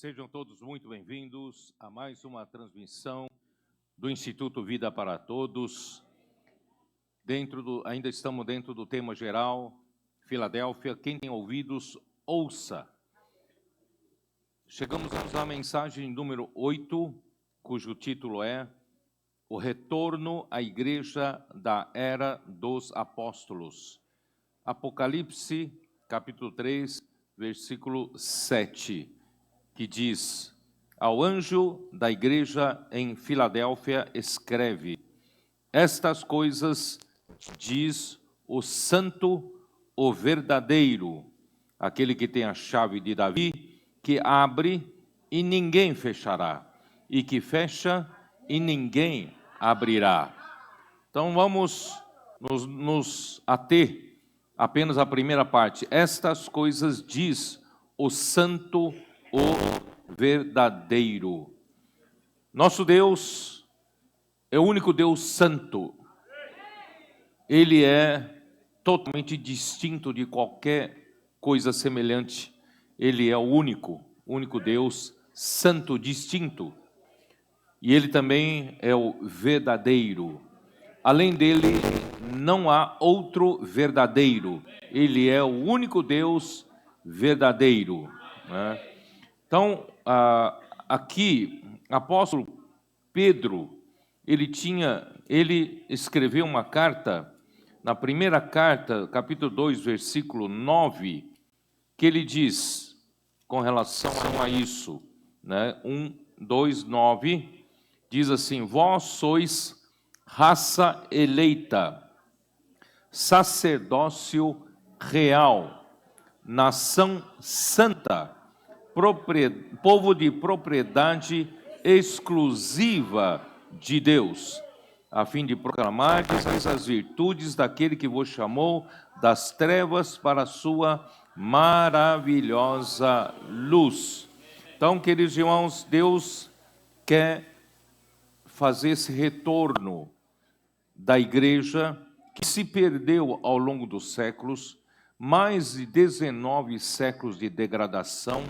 Sejam todos muito bem-vindos a mais uma transmissão do Instituto Vida para Todos. Ainda estamos dentro do tema geral, Filadélfia. Quem tem ouvidos, ouça. Chegamos à mensagem número 8, cujo título é O Retorno à Igreja da Era dos Apóstolos. Apocalipse, capítulo 3, versículo 7. Que diz: ao anjo da igreja em Filadélfia escreve: estas coisas diz o santo, o verdadeiro, aquele que tem a chave de Davi, que abre e ninguém fechará, e que fecha e ninguém abrirá. Então vamos nos ater apenas à primeira parte. Estas coisas diz o santo, o verdadeiro. Nosso Deus é o único Deus santo. Ele é totalmente distinto de qualquer coisa semelhante. Ele é o único Deus santo, distinto. E Ele também é o verdadeiro. Além dele, não há outro verdadeiro. Ele é o único Deus verdadeiro, né? Então, aqui, apóstolo Pedro, ele escreveu uma carta, na primeira carta, capítulo 2, versículo 9, que ele diz, com relação a isso, né? 9, diz assim: vós sois raça eleita, sacerdócio real, nação santa, povo de propriedade exclusiva de Deus, a fim de proclamar as virtudes daquele que vos chamou das trevas para a sua maravilhosa luz. Então, queridos irmãos, Deus quer fazer esse retorno da igreja que se perdeu ao longo dos séculos, mais de 19 séculos de degradação,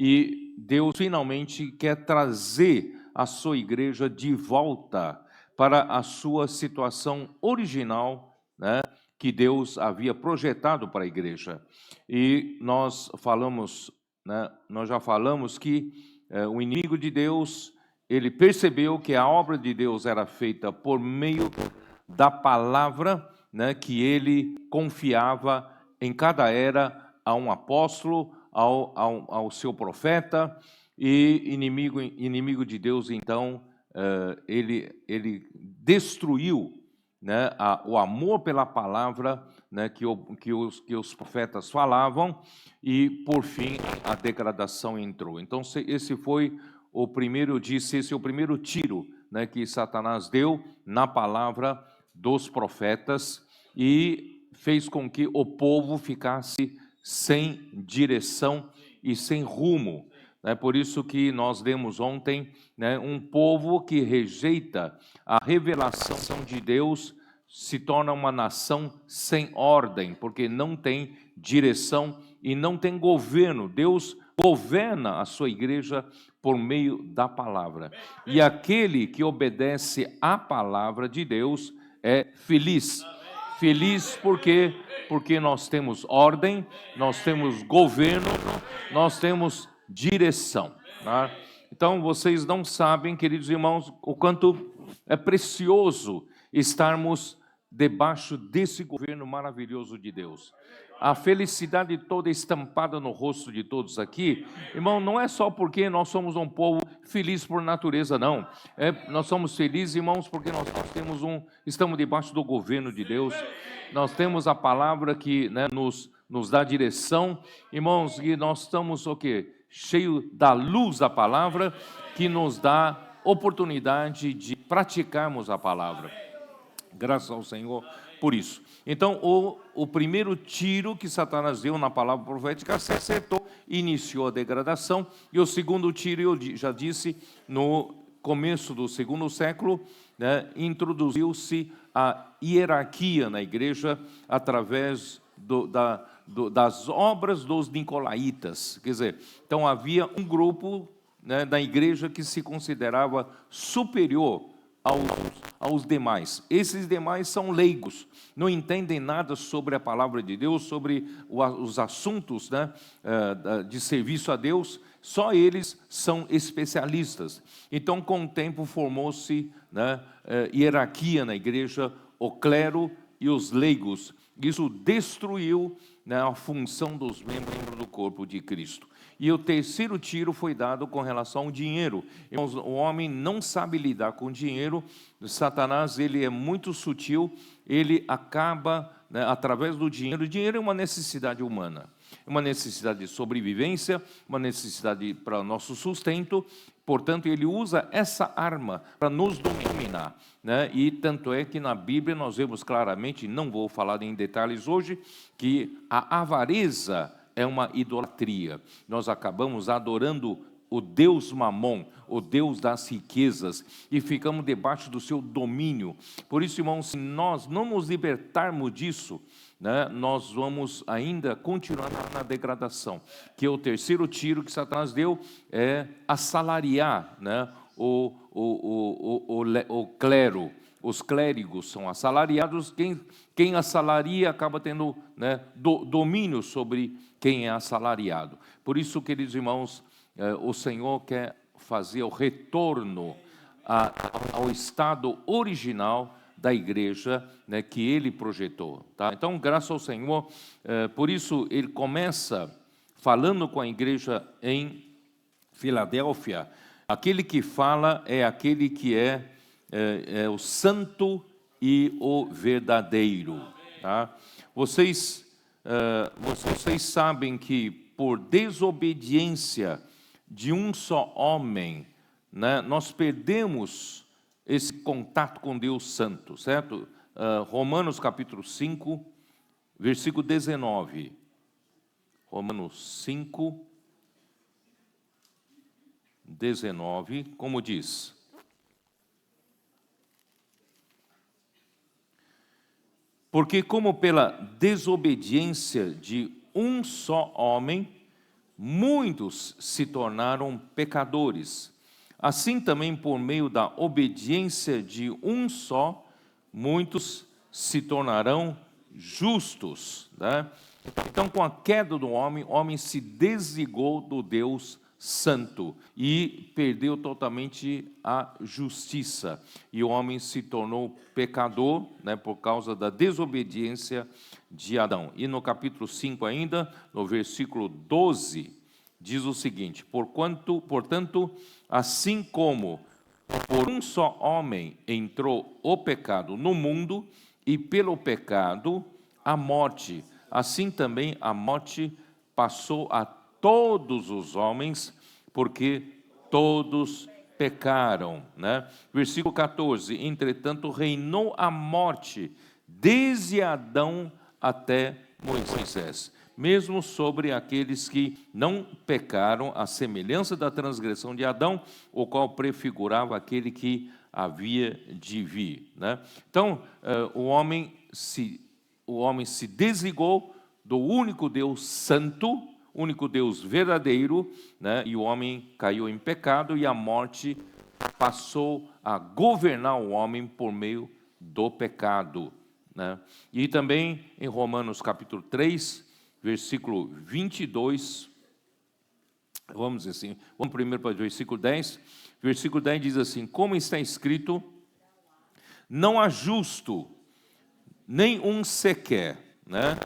e Deus finalmente quer trazer a sua igreja de volta para a sua situação original, né, que Deus havia projetado para a igreja. E nós já falamos que o inimigo de Deus, ele percebeu que a obra de Deus era feita por meio da palavra, né, que ele confiava em cada era a um apóstolo, ao seu profeta. E inimigo de Deus, então, ele destruiu, né, o amor pela palavra, né, que os profetas falavam, e por fim a degradação entrou. Então esse foi o primeiro tiro, né, que Satanás deu na palavra dos profetas, e fez com que o povo ficasse sem direção e sem rumo. É por isso que nós lemos ontem, né, um povo que rejeita a revelação de Deus se torna uma nação sem ordem, porque não tem direção e não tem governo. Deus governa a sua igreja por meio da palavra. E aquele que obedece à palavra de Deus é feliz. Feliz porque nós temos ordem, nós temos governo, nós temos direção, tá? Então vocês não sabem, queridos irmãos, o quanto é precioso estarmos debaixo desse governo maravilhoso de Deus. A felicidade toda estampada no rosto de todos aqui, irmão, não é só porque nós somos um povo feliz por natureza, não. Nós somos felizes, irmãos, porque nós estamos debaixo do governo de Deus. Nós temos a palavra que, né, nos dá direção, irmãos, e nós estamos o quê? Cheio da luz da palavra, que nos dá oportunidade de praticarmos a palavra. Graças ao Senhor por isso. Então, o primeiro tiro que Satanás deu na palavra profética se acertou, iniciou a degradação. E o segundo tiro, eu já disse, no começo do segundo século, né, introduziu-se a hierarquia na igreja através das obras dos nicolaítas. Quer dizer, então havia um grupo, né, da igreja que se considerava superior aos demais. Esses demais são leigos, não entendem nada sobre a palavra de Deus, sobre os assuntos, né, de serviço a Deus. Só eles são especialistas. Então, com o tempo, formou-se, né, hierarquia na igreja, o clero e os leigos. Isso destruiu, né, a função dos membros do corpo de Cristo. E o terceiro tiro foi dado com relação ao dinheiro. Irmãos, o homem não sabe lidar com dinheiro. Satanás, ele é muito sutil, ele acaba, né, através do dinheiro. O dinheiro é uma necessidade humana, é uma necessidade de sobrevivência, uma necessidade para nosso sustento. Portanto, ele usa essa arma para nos dominar, né? E tanto é que na Bíblia nós vemos claramente, não vou falar em detalhes hoje, que a avareza é uma idolatria. Nós acabamos adorando o Deus Mamon, o Deus das riquezas, e ficamos debaixo do seu domínio. Por isso, irmãos, se nós não nos libertarmos disso, né, nós vamos ainda continuar na degradação. Que é o terceiro tiro que Satanás deu, é assalariar, né, o clero. Os clérigos são assalariados. Quem assalaria acaba tendo, né, domínio sobre quem é assalariado. Por isso, queridos irmãos, o Senhor quer fazer o retorno ao estado original da igreja, né, que Ele projetou. Tá? Então, graças ao Senhor, por isso Ele começa falando com a igreja em Filadélfia. Aquele que fala é aquele que é o santo e o verdadeiro. Tá? Vocês sabem que por desobediência de um só homem, né, nós perdemos esse contato com Deus Santo, certo? Romanos capítulo 5, versículo 19. Romanos 5, 19, como diz: porque como pela desobediência de um só homem, muitos se tornaram pecadores, assim também por meio da obediência de um só, muitos se tornarão justos, né? Então, com a queda do homem, o homem se desligou do Deus Santo e perdeu totalmente a justiça. E o homem se tornou pecador, né, por causa da desobediência de Adão. E no capítulo 5 ainda, no versículo 12, diz o seguinte: portanto, assim como por um só homem entrou o pecado no mundo, e pelo pecado a morte, assim também a morte passou a todos os homens, porque todos pecaram, né? Versículo 14: entretanto reinou a morte desde Adão até Moisés, mesmo sobre aqueles que não pecaram, à semelhança da transgressão de Adão, o qual prefigurava aquele que havia de vir, né? Então, o homem se desligou do único Deus santo, único Deus verdadeiro, né? E o homem caiu em pecado, e a morte passou a governar o homem por meio do pecado, né? E também em Romanos capítulo 3, versículo 22, vamos dizer assim, vamos primeiro para o versículo 10. Versículo 10 diz assim: como está escrito, não há justo, nem um sequer, né?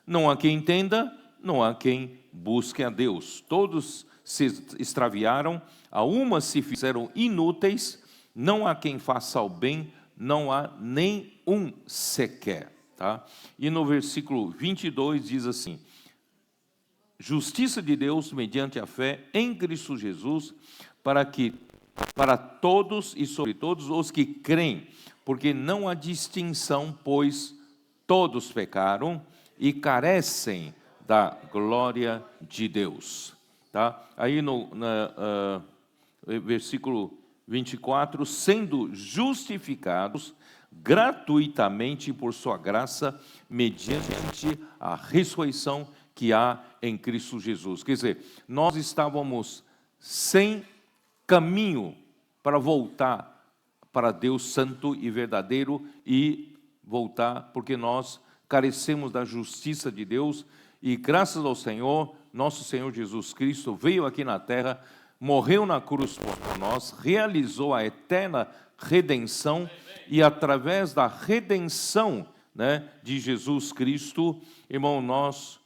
Não há quem entenda, não há quem busque a Deus. Todos se extraviaram, a uma se fizeram inúteis, não há quem faça o bem, não há nem um sequer. Tá? E no versículo 22 diz assim: justiça de Deus mediante a fé em Cristo Jesus, para todos e sobre todos os que creem, porque não há distinção, pois todos pecaram e carecem da glória de Deus. Tá? Aí no versículo 24, sendo justificados gratuitamente por sua graça, mediante a ressurreição que há em Cristo Jesus. Quer dizer, nós estávamos sem caminho para voltar para Deus santo e verdadeiro e voltar, porque nós carecemos da justiça de Deus, e graças ao Senhor, nosso Senhor Jesus Cristo veio aqui na terra, morreu na cruz por nós, realizou a eterna redenção, e através da redenção, né, de Jesus Cristo, irmão, nós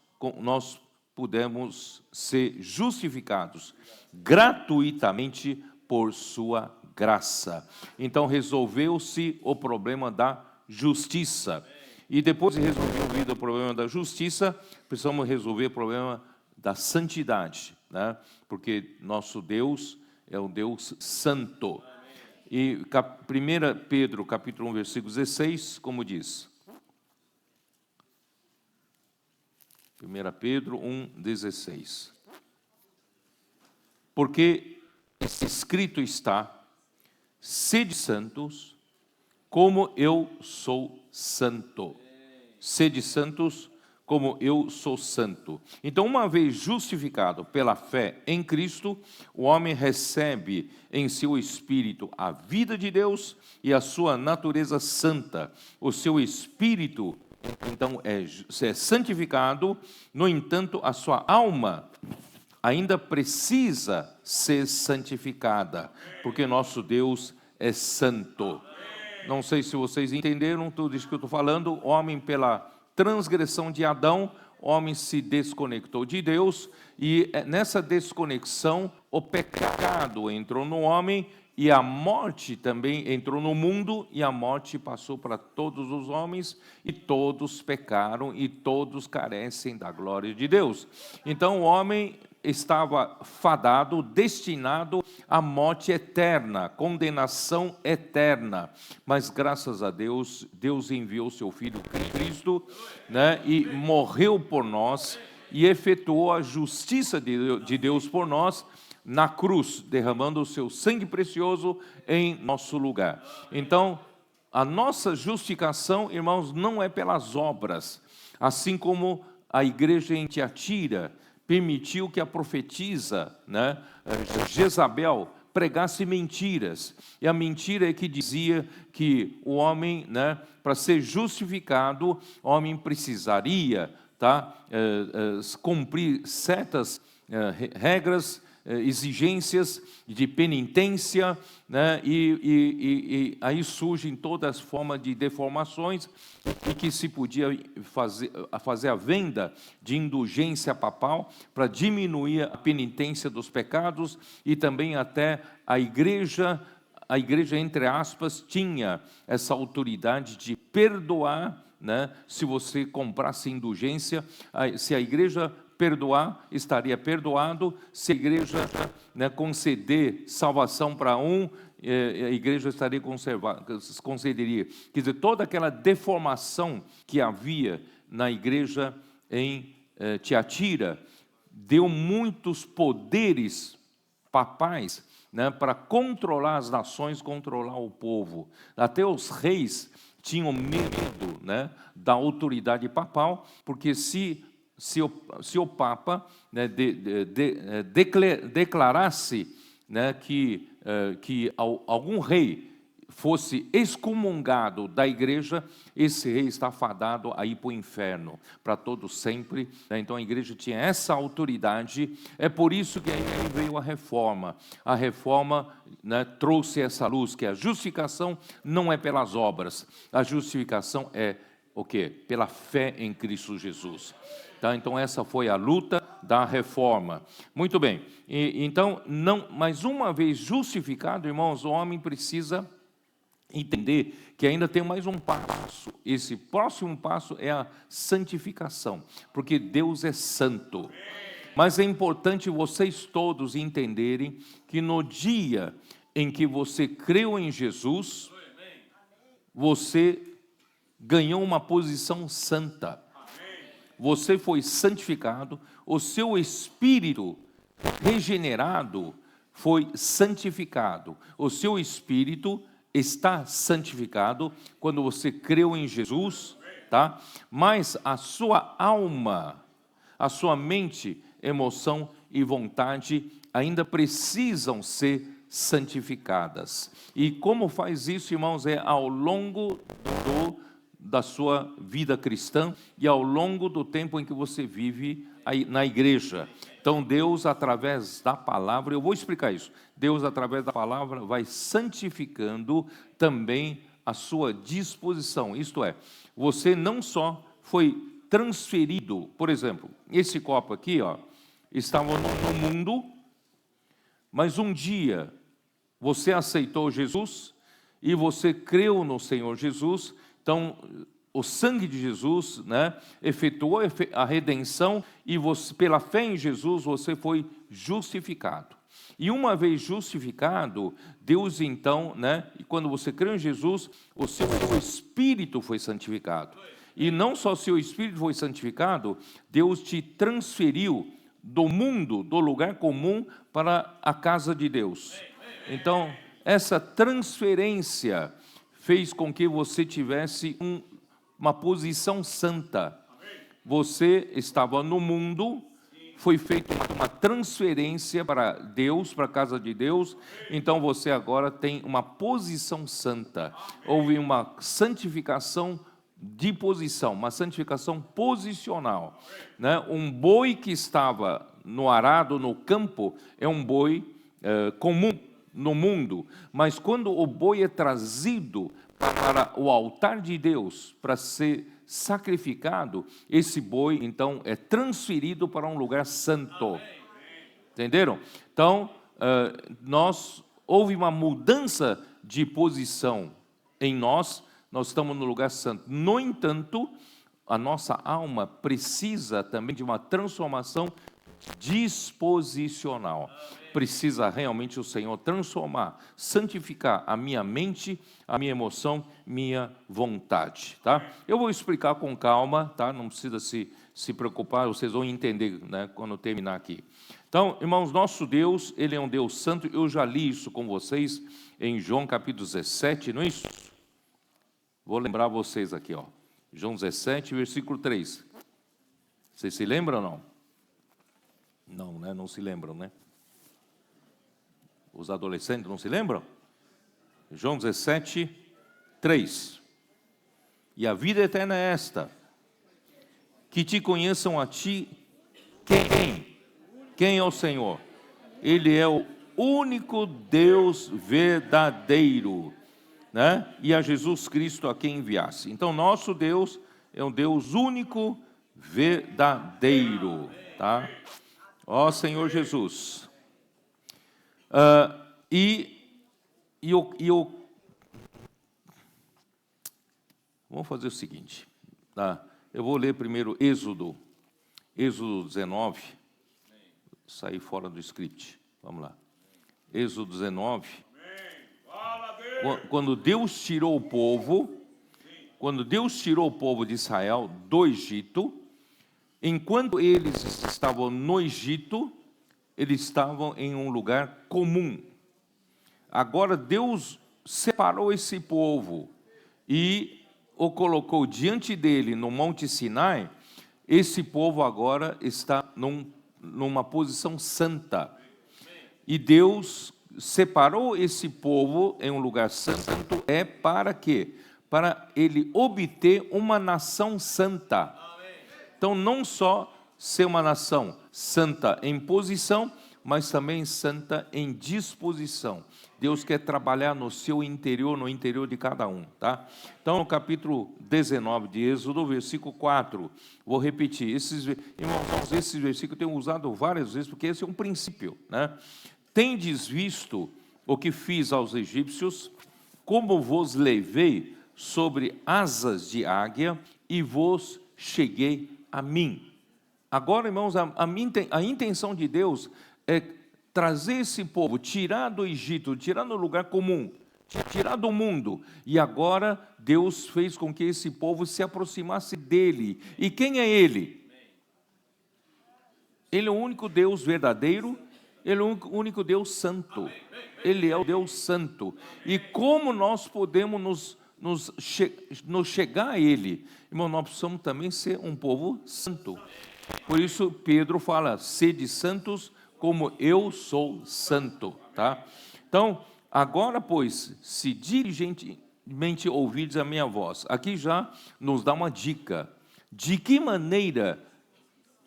pudemos ser justificados gratuitamente por sua graça. Então resolveu-se o problema da justiça. E depois de resolver o problema da justiça, precisamos resolver o problema da santidade, né? Porque nosso Deus é um Deus santo. E 1 Pedro, capítulo 1, versículo 16, como diz? 1 Pedro 1, 16. Porque escrito está: sede santos, como eu sou santo. Sede santos, como eu sou santo. Então, uma vez justificado pela fé em Cristo, o homem recebe em seu espírito a vida de Deus e a sua natureza santa. O seu espírito, então, é santificado. No entanto, a sua alma ainda precisa ser santificada, porque nosso Deus é santo. Não sei se vocês entenderam tudo isso que eu estou falando. O homem, pela transgressão de Adão, o homem se desconectou de Deus, e nessa desconexão o pecado entrou no homem, e a morte também entrou no mundo, e a morte passou para todos os homens, e todos pecaram, e todos carecem da glória de Deus. Então o homem estava fadado, destinado à morte eterna, condenação eterna. Mas graças a Deus, Deus enviou seu Filho Cristo, né, e morreu por nós, e efetuou a justiça de Deus por nós na cruz, derramando o seu sangue precioso em nosso lugar. Então, a nossa justificação, irmãos, não é pelas obras, assim como a igreja em Tiatira permitiu que a profetisa, né, Jezabel, pregasse mentiras. E a mentira é que dizia que o homem, né, para ser justificado, o homem precisaria, cumprir certas regras, exigências de penitência, né? E aí surgem todas as formas de deformações, e que se podia fazer a venda de indulgência papal para diminuir a penitência dos pecados, e também até a igreja, entre aspas, tinha essa autoridade de perdoar, né? Se você comprasse indulgência, se a igreja perdoar, estaria perdoado. Se a igreja, né, conceder salvação para um, a igreja concederia. Quer dizer, toda aquela deformação que havia na igreja em Tiatira deu muitos poderes papais, né, para controlar as nações, controlar o povo. Até os reis tinham medo, né, da autoridade papal, porque se o Papa, né, declarasse, né, que algum rei fosse excomungado da igreja, esse rei está fadado a ir para o inferno, para todo sempre, né? Então a igreja tinha essa autoridade. É por isso que aí veio a reforma. A reforma, né, trouxe essa luz, que a justificação não é pelas obras, a justificação é o quê? Pela fé em Cristo Jesus. Então essa foi a luta da reforma. Muito bem. Então, mas uma vez justificado, irmãos, o homem precisa entender que ainda tem mais um passo. Esse próximo passo é a santificação, porque Deus é santo. Mas é importante vocês todos entenderem que no dia em que você creu em Jesus, você ganhou uma posição santa. Você foi santificado, o seu espírito regenerado foi santificado. O seu espírito está santificado quando você creu em Jesus, tá? Mas a sua alma, a sua mente, emoção e vontade ainda precisam ser santificadas. E como faz isso, irmãos, é ao longo da sua vida cristã e ao longo do tempo em que você vive aí na igreja. Então Deus, através da palavra, eu vou explicar isso, Deus, através da palavra, vai santificando também a sua disposição. Isto é, você não só foi transferido, por exemplo, esse copo aqui, ó, estava no mundo, mas um dia você aceitou Jesus e você creu no Senhor Jesus. Então, o sangue de Jesus, né, efetuou a redenção e você, pela fé em Jesus, você foi justificado. E uma vez justificado, Deus então, né, e quando você creu em Jesus, o seu espírito foi santificado. E não só seu espírito foi santificado, Deus te transferiu do mundo, do lugar comum, para a casa de Deus. Então, essa transferência fez com que você tivesse uma posição santa. Você estava no mundo, foi feita uma transferência para Deus, para a casa de Deus, então você agora tem uma posição santa. Houve uma santificação de posição, uma santificação posicional, né? Um boi que estava no arado, no campo, é um boi comum no mundo, mas quando o boi é trazido para o altar de Deus, para ser sacrificado, esse boi então é transferido para um lugar santo. Entenderam? Então, houve uma mudança de posição em nós estamos no lugar santo. No entanto, a nossa alma precisa também de uma transformação disposicional. Precisa realmente o Senhor transformar, santificar a minha mente, a minha emoção, minha vontade, tá? Eu vou explicar com calma, tá? Não precisa se preocupar, vocês vão entender, né, quando terminar aqui. Então, irmãos, nosso Deus, Ele é um Deus santo. Eu já li isso com vocês em João capítulo 17, não é isso? Vou lembrar vocês aqui, ó. João 17, versículo 3. Vocês se lembram ou não? Não, né? Não se lembram, né? Os adolescentes não se lembram? João 17, 3. E a vida eterna é esta: que te conheçam a ti. Quem é o Senhor? Ele é o único Deus verdadeiro, né? E a Jesus Cristo a quem enviasse. Então, nosso Deus é um Deus único, verdadeiro, tá? Ó Senhor Jesus. Vamos fazer o seguinte, tá? Eu vou ler primeiro Êxodo 19, sair fora do script, vamos lá. Êxodo 19, quando Deus tirou o povo de Israel do Egito, enquanto eles estavam no Egito, eles estavam em um lugar comum. Agora Deus separou esse povo e o colocou diante dele no Monte Sinai. Esse povo agora está numa posição santa. E Deus separou esse povo em um lugar santo, para quê? Para ele obter uma nação santa. Então, não só ser uma nação santa em posição, mas também santa em disposição. Deus quer trabalhar no seu interior, no interior de cada um, tá? Então, no capítulo 19 de Êxodo, versículo 4, vou repetir. Irmãos, esses versículos eu tenho usado várias vezes, porque esse é um princípio, né? Tendes visto o que fiz aos egípcios, como vos levei sobre asas de águia e vos cheguei a mim. Agora, irmãos, a intenção de Deus é trazer esse povo, tirar do Egito, tirar do lugar comum, tirar do mundo. E agora Deus fez com que esse povo se aproximasse dele. E quem é ele? Ele é o único Deus verdadeiro Ele é o único Deus santo. Ele é o Deus santo. E como nós podemos nos chegar a Ele? Irmão, nós precisamos também ser um povo santo. Por isso Pedro fala, sede santos como eu sou santo. Tá? Então, agora, pois, se diligentemente ouvides a minha voz. Aqui já nos dá uma dica. De que maneira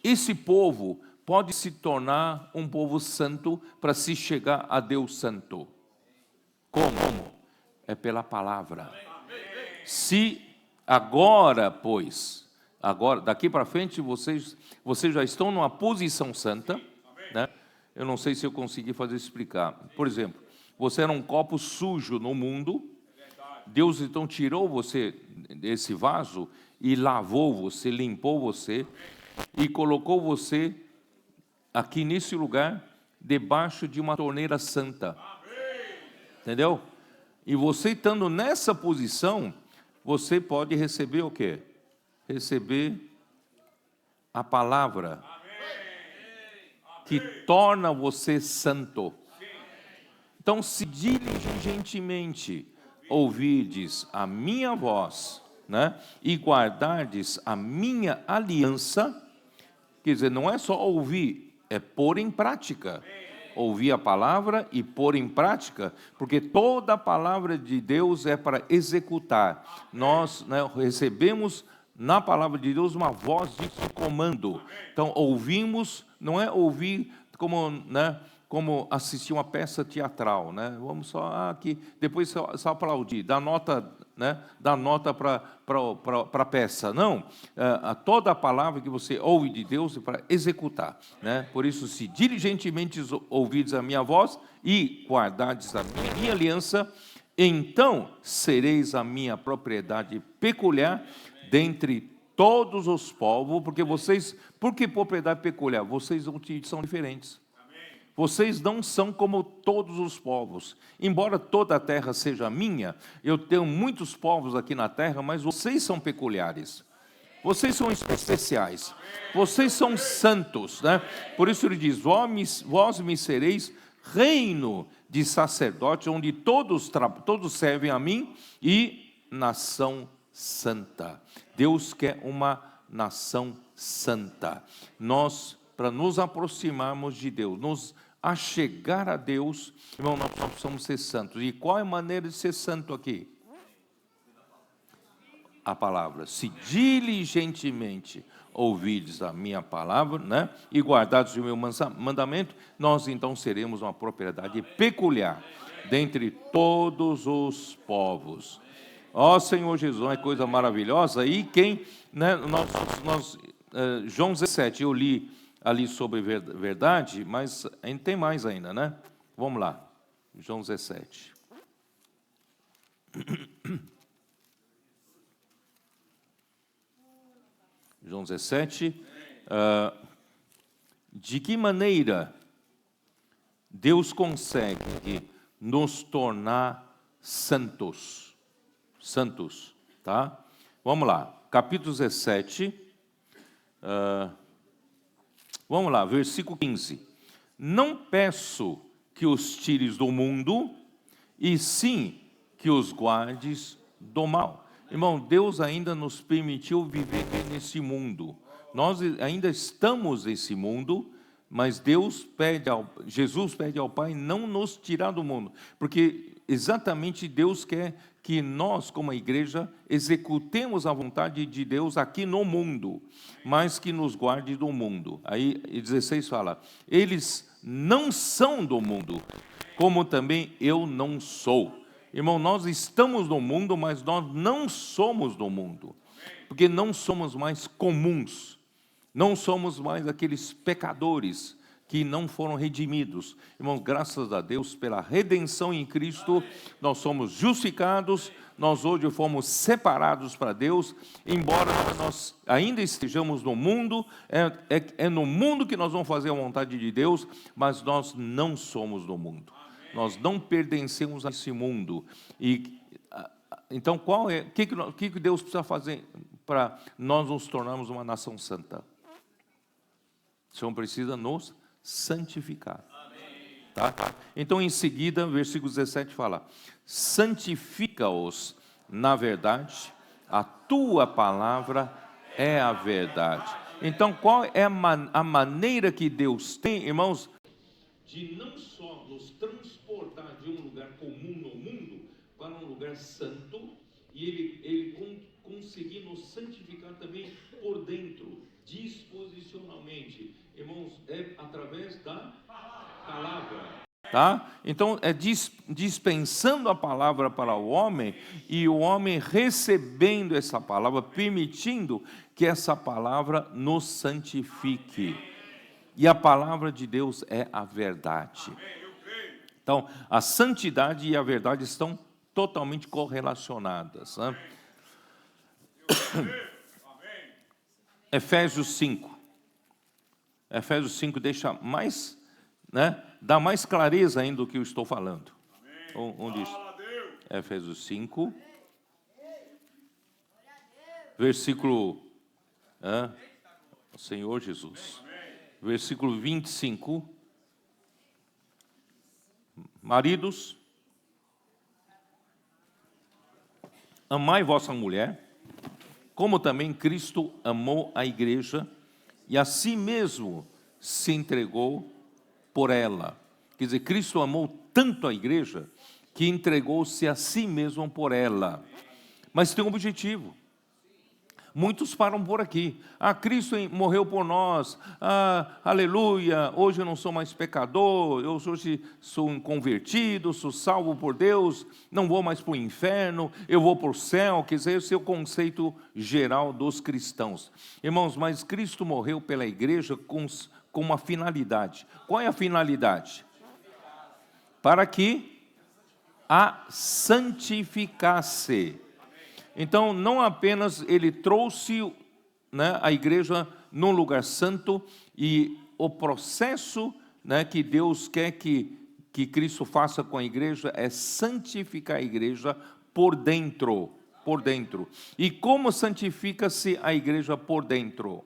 esse povo pode se tornar um povo santo para se chegar a Deus santo? Como? É pela palavra. Se agora, pois, daqui para frente, vocês já estão numa posição santa, né? Eu não sei se eu consegui fazer explicar. Por exemplo, você era um copo sujo no mundo, Deus então tirou você desse vaso e lavou você, limpou você e colocou você aqui nesse lugar, debaixo de uma torneira santa. Entendeu? E você estando nessa posição, você pode receber o quê? Receber a palavra que torna você santo. Então, se diligentemente ouvirdes a minha voz, né, e guardardes a minha aliança, quer dizer, não é só ouvir, é pôr em prática. Ouvir a palavra e pôr em prática, porque toda a palavra de Deus é para executar. Nós, né, recebemos na palavra de Deus uma voz de comando. Então, ouvimos, não é ouvir como, né, como assistir uma peça teatral, né? Vamos só aqui, depois só aplaudir, dar nota, né? Dar nota para a peça. Não, toda a palavra que você ouve de Deus é para executar, né? Por isso, se diligentemente ouvides a minha voz e guardardes a minha aliança, então sereis a minha propriedade peculiar dentre todos os povos, porque vocês, por que propriedade peculiar? Vocês são diferentes. Vocês não são como todos os povos. Embora toda a terra seja minha, eu tenho muitos povos aqui na terra, mas vocês são peculiares. Vocês são especiais. Vocês são santos, né? Por isso ele diz, vós me sereis reino de sacerdotes, onde todos servem a mim, e nação santa. Deus quer uma nação santa. Nós, para nos aproximarmos de Deus, a chegar a Deus, irmão, nós precisamos ser santos. E qual é a maneira de ser santo aqui? A palavra. Se diligentemente ouvides a minha palavra, né, e guardados o meu mandamento, nós então seremos uma propriedade peculiar dentre todos os povos. Ó Senhor Jesus, é coisa maravilhosa. E quem, né, João 17, eu li ali sobre verdade, mas ainda tem mais ainda, né? Vamos lá, João 17. João 17, de que maneira Deus consegue nos tornar santos? Santos, tá? Vamos lá, capítulo 17, vamos lá, versículo 15. Não peço que os tires do mundo, e sim que os guardes do mal. Irmão, Deus ainda nos permitiu viver nesse mundo. Nós ainda estamos nesse mundo, mas Jesus pede ao Pai não nos tirar do mundo, porque exatamente Deus quer que nós, como a igreja, executemos a vontade de Deus aqui no mundo, mas que nos guarde do mundo. Aí 16 fala, eles não são do mundo, como também eu não sou. Irmão, nós estamos no mundo, mas nós não somos do mundo, porque não somos mais comuns, não somos mais aqueles pecadores que não foram redimidos. Irmãos, graças a Deus pela redenção em Cristo, nós somos justificados, nós hoje fomos separados para Deus, embora nós ainda estejamos no mundo, é no mundo que nós vamos fazer a vontade de Deus, mas nós não somos do mundo. Nós não pertencemos a esse mundo. E então, o que Deus precisa fazer para nós nos tornarmos uma nação santa? O Senhor precisa nos santificar. Tá? Então, em seguida, versículo 17 fala: santifica-os na verdade, a tua palavra é a verdade. Então, qual é a maneira que Deus tem, irmãos, de não só nos transportar de um lugar comum no mundo para um lugar santo, e ele conseguir nos santificar também por dentro, disposicionalmente, irmãos, é através da palavra. Tá? Então, é dispensando a palavra para o homem, e o homem recebendo essa palavra, permitindo que essa palavra nos santifique. E a palavra de Deus é a verdade. Então, a santidade e a verdade estão totalmente correlacionadas, né? Efésios 5. Efésios 5 deixa mais, né, dá mais clareza ainda do que eu estou falando. Onde isso? Efésios 5, versículo, Senhor Jesus, versículo 25. Maridos, amai vossa mulher, como também Cristo amou a igreja, e a si mesmo se entregou por ela. Quer dizer, Cristo amou tanto a igreja que entregou-se a si mesmo por ela. Mas tem um objetivo. Muitos param por aqui. Cristo morreu por nós. Aleluia, hoje eu não sou mais pecador, eu hoje sou um convertido, sou salvo por Deus, não vou mais para o inferno, eu vou para o céu. Quer dizer, esse é o conceito geral dos cristãos. Irmãos, mas Cristo morreu pela igreja com uma finalidade. Qual é a finalidade? Para que a santificasse. Então, não apenas ele trouxe, né, a igreja num lugar santo, e o processo, né, que Deus quer que Cristo faça com a igreja é santificar a igreja por dentro, por dentro. E como santifica-se a igreja por dentro?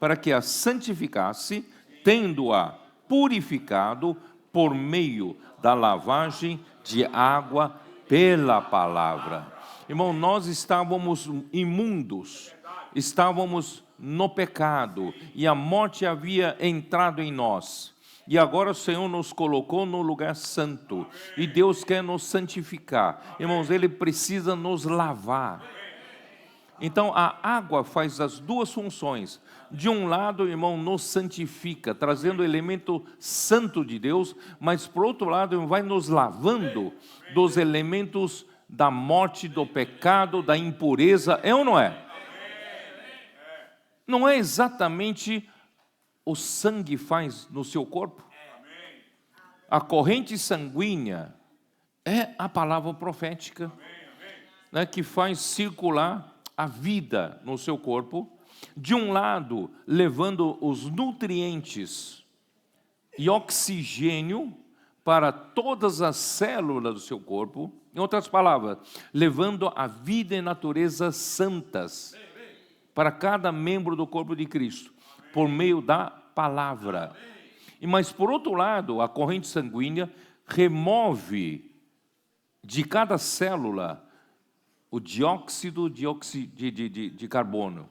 Para que a santificasse, tendo-a purificado por meio da lavagem de água pela palavra. Irmão, nós estávamos imundos, estávamos no pecado, e a morte havia entrado em nós. E agora o Senhor nos colocou no lugar santo, e Deus quer nos santificar. Irmãos, Ele precisa nos lavar. Então, a água faz as duas funções. De um lado, irmão, nos santifica, trazendo o elemento santo de Deus, mas, por outro lado, vai nos lavando dos elementos da morte, do pecado, da impureza. É ou não é? Não é exatamente o sangue faz no seu corpo? A corrente sanguínea é a palavra profética, né, que faz circular a vida no seu corpo, de um lado, levando os nutrientes e oxigênio para todas as células do seu corpo, em outras palavras, levando a vida e natureza santas para cada membro do corpo de Cristo, por meio da palavra. Mas, por outro lado, a corrente sanguínea remove de cada célula o dióxido de carbono,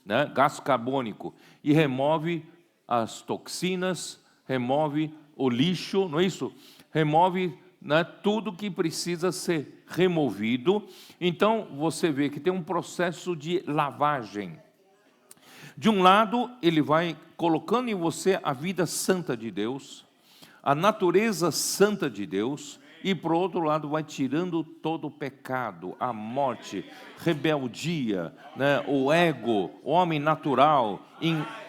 né? Gás carbônico, e remove as toxinas, remove o lixo, não é isso? Remove, né, tudo que precisa ser removido. Então, você vê que tem um processo de lavagem. De um lado, ele vai colocando em você a vida santa de Deus, a natureza santa de Deus, e por outro lado vai tirando todo o pecado, a morte, rebeldia, né, o ego, o homem natural,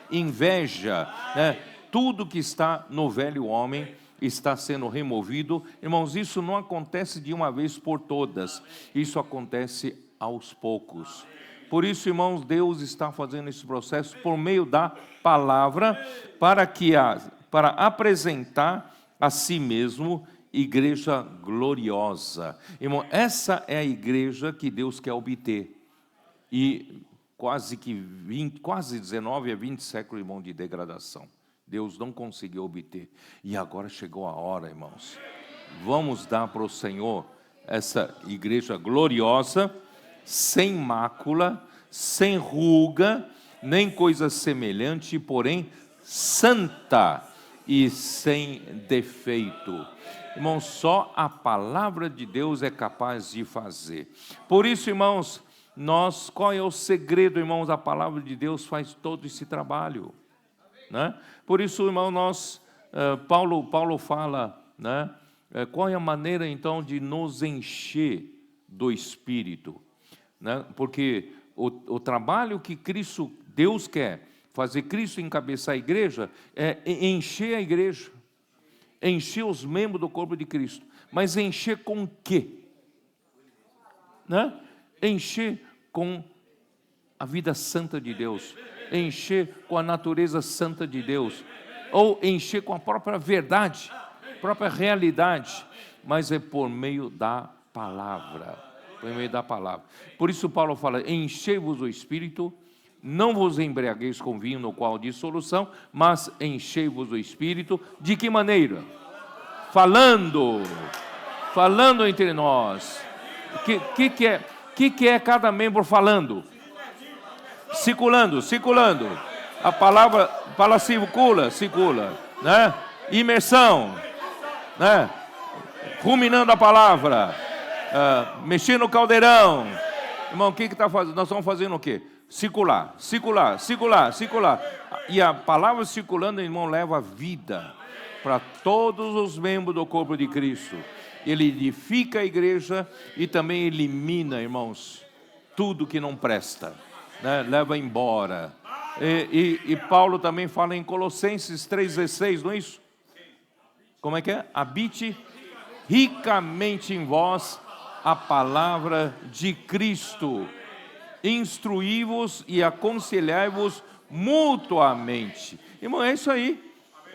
inveja, né, tudo que está no velho homem está sendo removido. Irmãos, isso não acontece de uma vez por todas, isso acontece aos poucos. Por isso, irmãos, Deus está fazendo esse processo por meio da palavra, para apresentar a si mesmo igreja gloriosa. Irmão, essa é a igreja que Deus quer obter. E quase 19 a 20 séculos, irmão, de degradação, Deus não conseguiu obter. E agora chegou a hora, irmãos. Vamos dar para o Senhor essa igreja gloriosa, sem mácula, sem ruga, nem coisa semelhante, porém santa e sem defeito. Irmãos, só a palavra de Deus é capaz de fazer. Por isso, irmãos, qual é o segredo, irmãos? A palavra de Deus faz todo esse trabalho, né? Por isso, irmão, Paulo fala, né? Qual é a maneira, então, de nos encher do Espírito, né? Porque o trabalho que Deus quer fazer, Cristo encabeçar a igreja, é encher a igreja, encher os membros do corpo de Cristo. Mas encher com o quê? Né? Encher com a vida santa de Deus, encher com a natureza santa de Deus, ou encher com a própria verdade, própria realidade, mas é por meio da palavra, por meio da palavra. Por isso Paulo fala, enchei-vos o Espírito, não vos embriagueis com vinho no qual há dissolução, mas enchei-vos o Espírito, de que maneira? Falando entre nós. Que é cada membro falando? Circulando. A palavra circula, né? Imersão, né? Ruminando a palavra, mexendo no caldeirão. Irmão, o que está fazendo? Nós estamos fazendo o quê? Circular. E a palavra circulando, irmão, leva vida para todos os membros do corpo de Cristo. Ele edifica a igreja e também elimina, irmãos, tudo que não presta, né? Leva embora. E Paulo também fala em Colossenses 3,16, não é isso? Como é que é? Habite ricamente em vós a palavra de Cristo, instruí-vos e aconselhai-vos mutuamente. Irmão, é isso aí.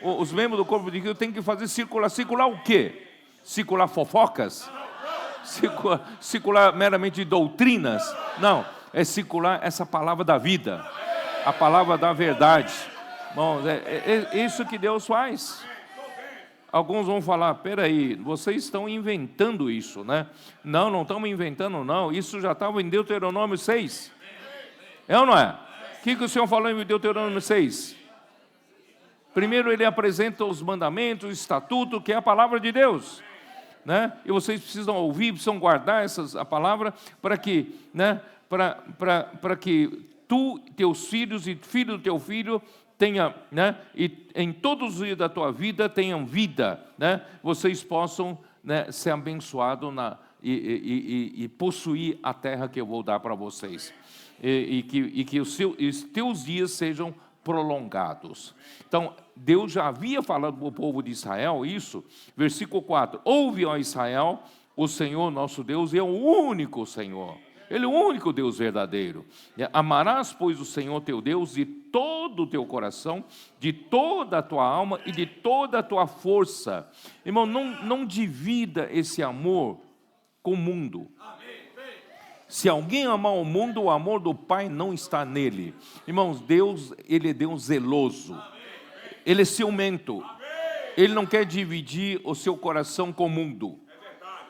Os membros do corpo de Cristo têm que fazer circular o quê? Circular fofocas? Circular meramente doutrinas? Não, é circular essa palavra da vida, a palavra da verdade. Irmãos, é isso que Deus faz. Alguns vão falar, peraí, vocês estão inventando isso, né? Não estamos inventando, não. Isso já estava em Deuteronômio 6. É ou não é? O que o Senhor falou em Deuteronômio 6? Primeiro ele apresenta os mandamentos, o estatuto, que é a palavra de Deus, né? E vocês precisam ouvir, precisam guardar a palavra para que, né? Para que tu, teus filhos e filho do teu filho tenha, né? E em todos os dias da tua vida tenham vida, né? Vocês possam, né, ser abençoados e possuir a terra que eu vou dar para vocês, e que os teus dias sejam prolongados. Então, Deus já havia falado para o povo de Israel isso, versículo 4, ouve, ó Israel, o Senhor nosso Deus é o único Senhor, Ele é o único Deus verdadeiro. Amarás, pois, o Senhor teu Deus de todo o teu coração, de toda a tua alma e de toda a tua força. Irmão, não divida esse amor com o mundo. Se alguém amar o mundo, o amor do Pai não está nele. Irmãos, Deus, Ele é Deus zeloso. Ele é ciumento. Ele não quer dividir o seu coração com o mundo.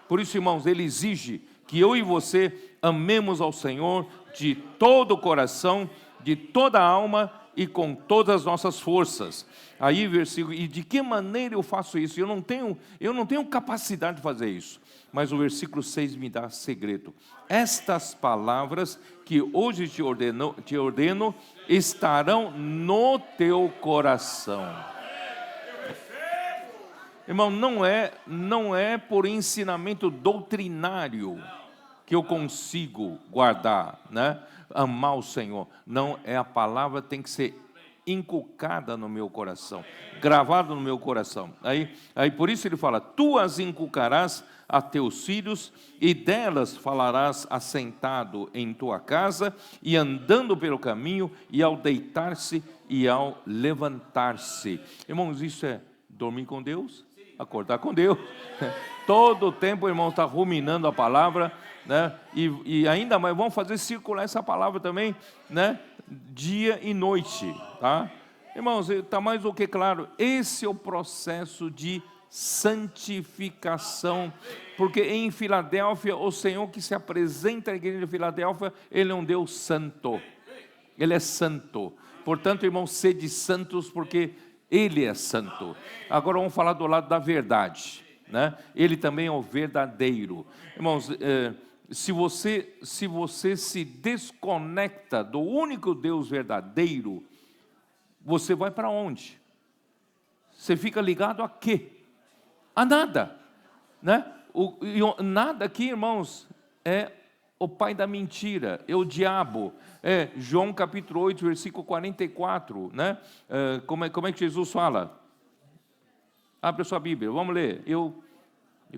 Por isso, irmãos, Ele exige que eu e você amemos ao Senhor de todo o coração, de toda a alma e com todas as nossas forças. Aí, versículo, e de que maneira eu faço isso? Eu não tenho capacidade de fazer isso. Mas o versículo 6 me dá segredo. Estas palavras que hoje te ordeno estarão no teu coração. Irmão, não é por ensinamento doutrinário que eu consigo guardar, né? Amar o Senhor. Não, a palavra tem que ser inculcada no meu coração, gravada no meu coração. Aí por isso ele fala, tu as inculcarás a teus filhos, e delas falarás assentado em tua casa, e andando pelo caminho, e ao deitar-se, e ao levantar-se. Irmãos, isso é dormir com Deus, acordar com Deus. Todo o tempo o irmão está ruminando a palavra, né? E ainda mais, vamos fazer circular essa palavra também, né? Dia e noite, tá? Irmãos, está mais do que claro, esse é o processo de santificação, porque em Filadélfia, o Senhor que se apresenta à igreja de Filadélfia, Ele é um Deus santo, Ele é santo. Portanto, irmãos, sede santos, porque Ele é santo. Agora vamos falar do lado da verdade, né? Ele também é o verdadeiro. Irmãos, se você se desconecta do único Deus verdadeiro, você vai para onde? Você fica ligado a quê? A nada, né? Nada aqui, irmãos, é o pai da mentira, é o diabo. João capítulo 8, versículo 44, né? Como é que Jesus fala? Abre a sua Bíblia, vamos ler. Eu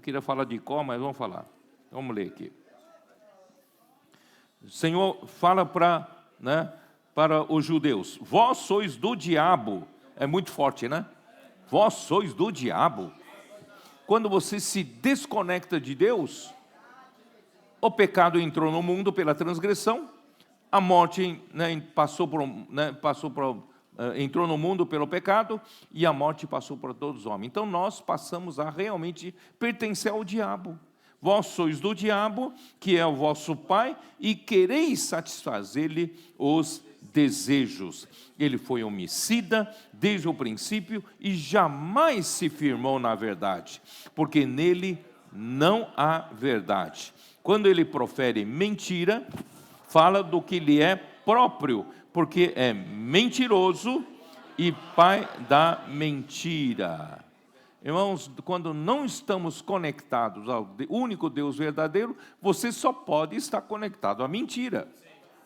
queria falar de cor, mas vamos falar. Vamos ler aqui. O Senhor fala para os judeus: vós sois do diabo. É muito forte, né? Vós sois do diabo. Quando você se desconecta de Deus, o pecado entrou no mundo pela transgressão, a morte, né, entrou no mundo pelo pecado, e a morte passou por todos os homens. Então nós passamos a realmente pertencer ao diabo. Vós sois do diabo, que é o vosso pai, e quereis satisfazer-lhe os desejos. Ele foi homicida desde o princípio e jamais se firmou na verdade, porque nele não há verdade. Quando ele profere mentira, fala do que lhe é próprio, porque é mentiroso e pai da mentira. Irmãos, quando não estamos conectados ao único Deus verdadeiro, você só pode estar conectado à mentira,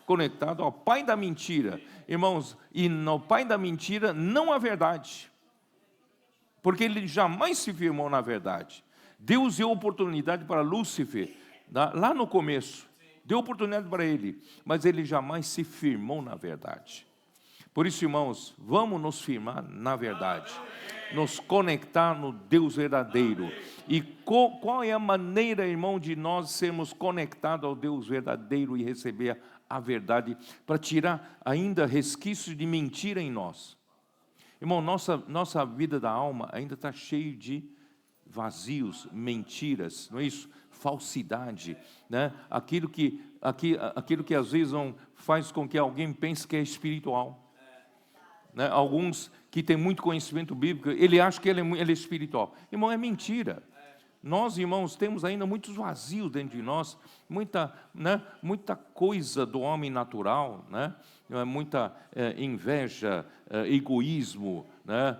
conectado ao pai da mentira. Irmãos, e no pai da mentira não há verdade, porque ele jamais se firmou na verdade. Deus deu oportunidade para Lúcifer, lá no começo, deu oportunidade para ele, mas ele jamais se firmou na verdade. Por isso, irmãos, vamos nos firmar na verdade, nos conectar no Deus verdadeiro. E qual é a maneira, irmão, de nós sermos conectados ao Deus verdadeiro e receber a verdade, para tirar ainda resquícios de mentira em nós? Irmão, nossa vida da alma ainda está cheia de vazios, mentiras, não é isso? Falsidade, né? Aquilo que às vezes não faz com que alguém pense que é espiritual. Né? Alguns que têm muito conhecimento bíblico, ele acha que ele é espiritual. Irmão, é mentira. Nós, irmãos, temos ainda muitos vazios dentro de nós, muita coisa do homem natural, né? Muita inveja, egoísmo, né?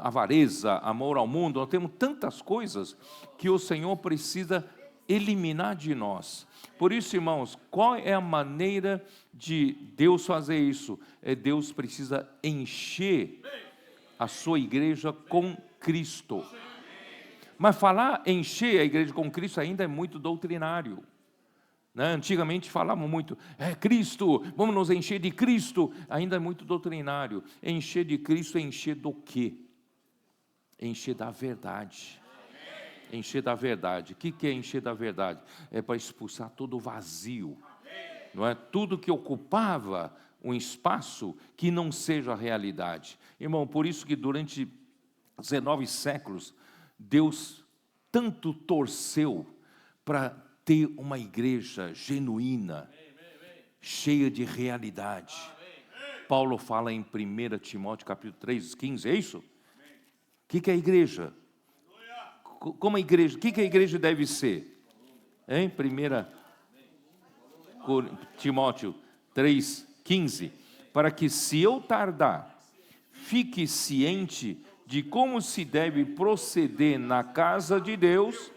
Avareza, amor ao mundo. Nós temos tantas coisas que o Senhor precisa eliminar de nós. Por isso, irmãos, qual é a maneira de Deus fazer isso? Deus precisa encher a sua igreja com Cristo. Mas falar encher a igreja com Cristo ainda é muito doutrinário, né? Antigamente falavam muito, Cristo, vamos nos encher de Cristo. Ainda é muito doutrinário. Encher de Cristo é encher do quê? Encher da verdade. Encher da verdade. O que é encher da verdade? É para expulsar todo o vazio, não é? Tudo que ocupava um espaço que não seja a realidade. Irmão, por isso que durante 19 séculos, Deus tanto torceu para ter uma igreja genuína, cheia de realidade. Paulo fala em 1 Timóteo capítulo 3, 15, é isso? O que é a igreja? Como a igreja? O que a igreja deve ser? Em 1 Timóteo 3, 15, para que, se eu tardar, fique ciente de como se deve proceder na casa de Deus,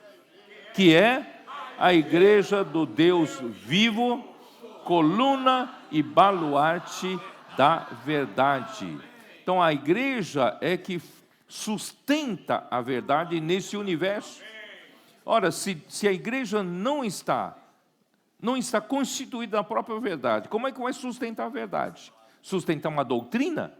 que é a igreja do Deus vivo, coluna e baluarte da verdade. Então a igreja é que sustenta a verdade nesse universo. Ora, se a igreja não está constituída na própria verdade, como é que vai sustentar a verdade? Sustentar uma doutrina?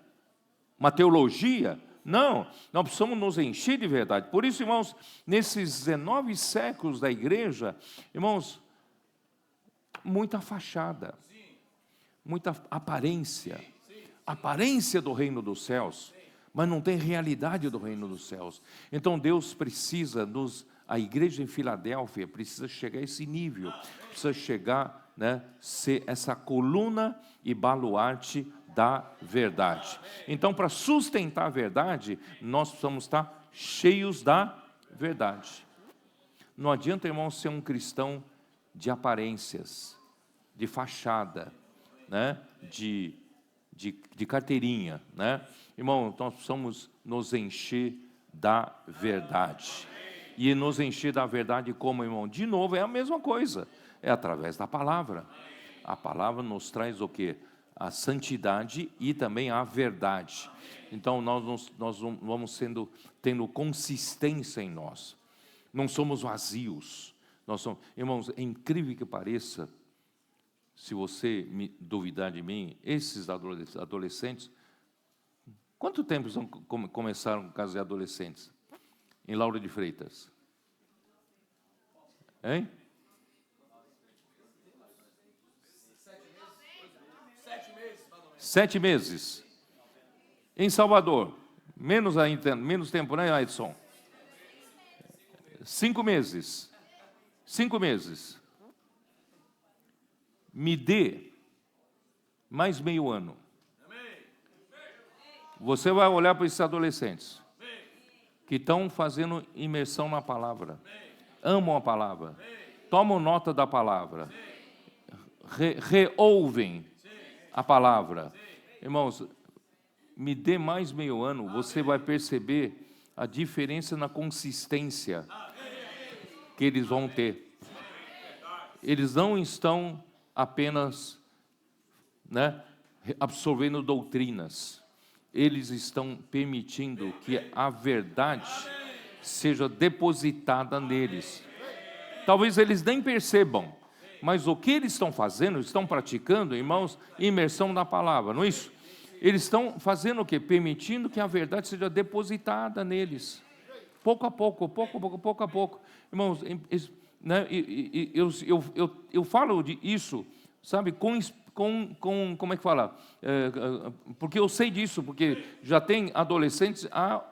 Uma teologia? Não, nós precisamos nos encher de verdade. Por isso, irmãos, nesses 19 séculos da igreja, irmãos, muita fachada, muita aparência, aparência do reino dos céus, mas não tem realidade do reino dos céus. Então Deus precisa a igreja em Filadélfia precisa chegar a esse nível, precisa chegar, né, ser essa coluna e baluarte da verdade. Então, para sustentar a verdade, nós precisamos estar cheios da verdade. Não adianta, irmão, ser um cristão de aparências, de fachada, né, de carteirinha, né? Irmão, nós precisamos nos encher da verdade. E nos encher da verdade como, irmão? De novo, é a mesma coisa. É através da palavra. A palavra nos traz o quê? A santidade e também a verdade. Então, nós vamos tendo consistência em nós. Não somos vazios. Irmãos, é incrível que pareça, se você me duvidar de mim, esses adolescentes, quanto tempo começaram com casos de adolescentes? Em Lauro de Freitas? Hein? 7 meses. Em Salvador, menos tempo, né, Edson? 5 meses. 5 meses. Me dê mais meio ano. Você vai olhar para esses adolescentes que estão fazendo imersão na palavra, amam a palavra, tomam nota da palavra, reouvem a palavra. Irmãos, me dê mais meio ano, você vai perceber a diferença na consistência que eles vão ter. Eles não estão apenas, né, absorvendo doutrinas. Eles estão permitindo que a verdade seja depositada neles. Talvez eles nem percebam, mas o que eles estão fazendo, estão praticando, irmãos, imersão na palavra, não é isso? Eles estão fazendo o quê? Permitindo que a verdade seja depositada neles. Pouco a pouco, pouco a pouco. Irmãos, né, eu falo isso, sabe, como é que fala? Porque eu sei disso, porque já tem adolescentes há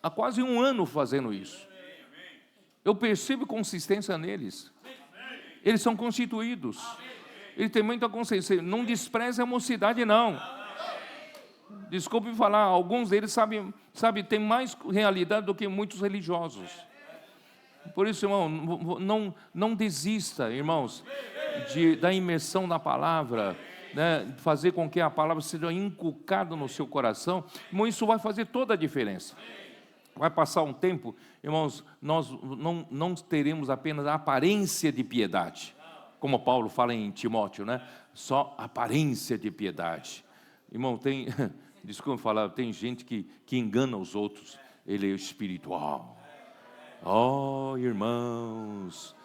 quase 1 ano fazendo isso. Eu percebo consistência neles. Eles são constituídos. Eles têm muita consciência. Não despreze a mocidade, não. Desculpe falar, alguns deles têm mais realidade do que muitos religiosos. Por isso, irmão, não desista, irmãos, da imersão na palavra, né, fazer com que a palavra seja inculcada no seu coração. Irmão, isso vai fazer toda a diferença. Vai passar um tempo, irmãos, nós não teremos apenas a aparência de piedade, como Paulo fala em Timóteo, né? Só aparência de piedade. Irmão, desculpa falar, tem gente que engana os outros. Ele é espiritual. Oh, irmãos,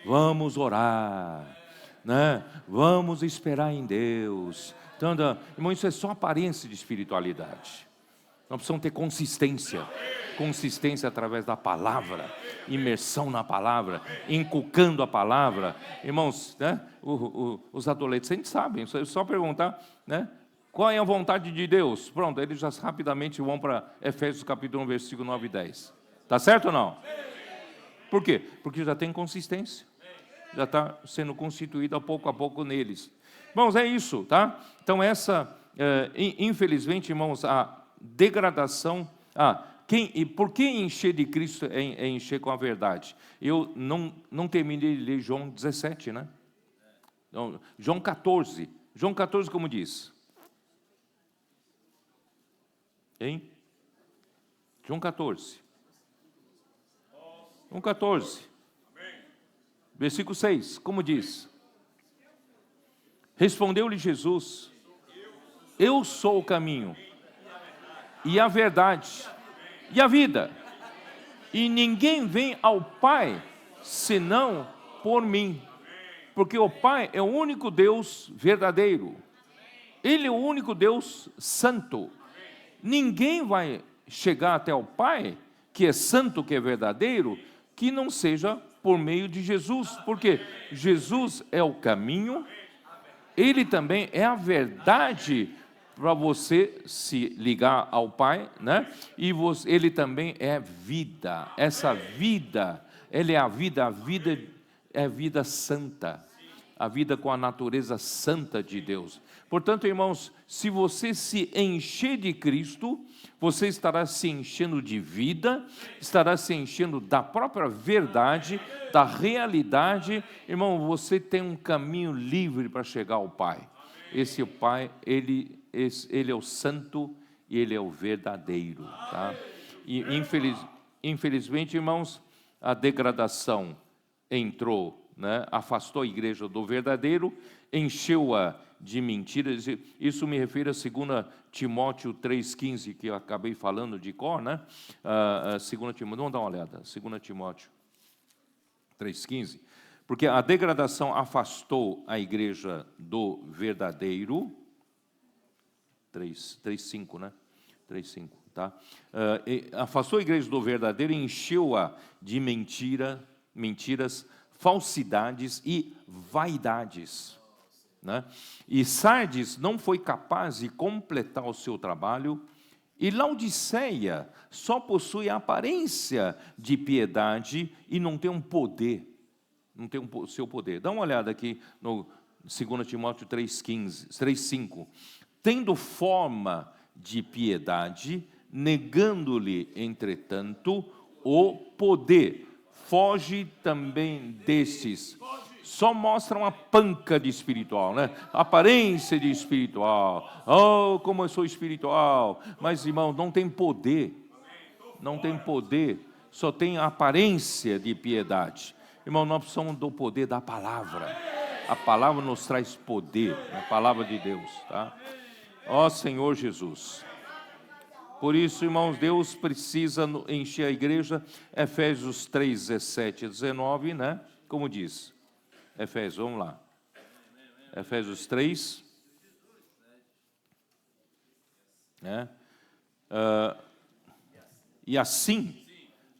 vamos orar, né? Vamos esperar em Deus. Então, irmão, isso é só aparência de espiritualidade. Nós precisamos ter consistência através da palavra, imersão na palavra, inculcando a palavra. Irmãos, né? Os adolescentes sabem, é só perguntar, né? Qual é a vontade de Deus? Pronto, eles já rapidamente vão para Efésios capítulo 1, versículo 9 e 10. Está certo ou não? Por quê? Porque já tem consistência. Já está sendo constituída pouco a pouco neles. Irmãos, é isso, tá? Então infelizmente, irmãos, a degradação... por que encher de Cristo é encher com a verdade? Eu não terminei de ler João 17, né? Então, João 14. João 14, como diz? Hein? João 14. João 14. Versículo 6, como diz? Respondeu-lhe Jesus: eu sou o caminho, e a verdade, e a vida. E ninguém vem ao Pai, senão por mim. Porque o Pai é o único Deus verdadeiro. Ele é o único Deus santo. Ninguém vai chegar até o Pai, que é santo, que é verdadeiro, que não seja por meio de Jesus. Porque Jesus é o caminho, Ele também é a verdade para você se ligar ao Pai, né? E ele também é vida. Essa vida, ele é a vida é a vida santa, a vida com a natureza santa de Deus. Portanto, irmãos, se você se encher de Cristo, você estará se enchendo de vida, estará se enchendo da própria verdade, da realidade. Irmão, você tem um caminho livre para chegar ao Pai. Esse Pai, ele é o santo e ele é o verdadeiro, tá? E infelizmente, irmãos, a degradação entrou, né? Afastou a igreja do verdadeiro, encheu-a de mentiras. Isso me refere a 2 Timóteo 3,15, que eu acabei falando de cor, né? 2 Timóteo, vamos dar uma olhada, 2 Timóteo 3,15, porque a degradação afastou a igreja do verdadeiro, 3,5, né? 3,5, tá? Afastou a igreja do verdadeiro e encheu-a de mentiras, falsidades e vaidades, né? E Sardes não foi capaz de completar o seu trabalho, e Laodiceia só possui a aparência de piedade e não tem um poder, não tem o seu poder. Dá uma olhada aqui no 2 Timóteo 3,5. Tendo forma de piedade, negando-lhe, entretanto, o poder. Foge também destes. Só mostra uma panca de espiritual, né? Aparência de espiritual. Oh, como eu sou espiritual. Mas, irmão, não tem poder. Não tem poder. Só tem aparência de piedade. Irmão, nós precisamos do poder da palavra. A palavra nos traz poder. A palavra de Deus, tá? Ó Senhor Jesus. Por isso, irmãos, Deus precisa encher a igreja. Efésios 3, 17 e 19, né? Como diz? Efésios, vamos lá. Efésios 3. Né? E assim,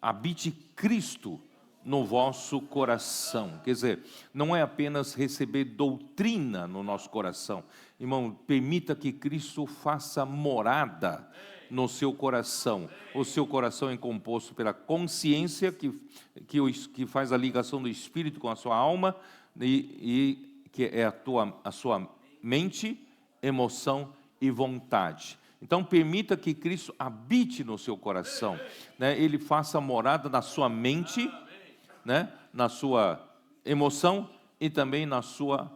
habite Cristo no vosso coração. Quer dizer, não é apenas receber doutrina no nosso coração. Irmão, permita que Cristo faça morada no seu coração. O seu coração é composto pela consciência, que faz a ligação do espírito com a sua alma, e que é a sua mente, emoção e vontade. Então, permita que Cristo habite no seu coração, né? Ele faça morada na sua mente, né? Na sua emoção e também na sua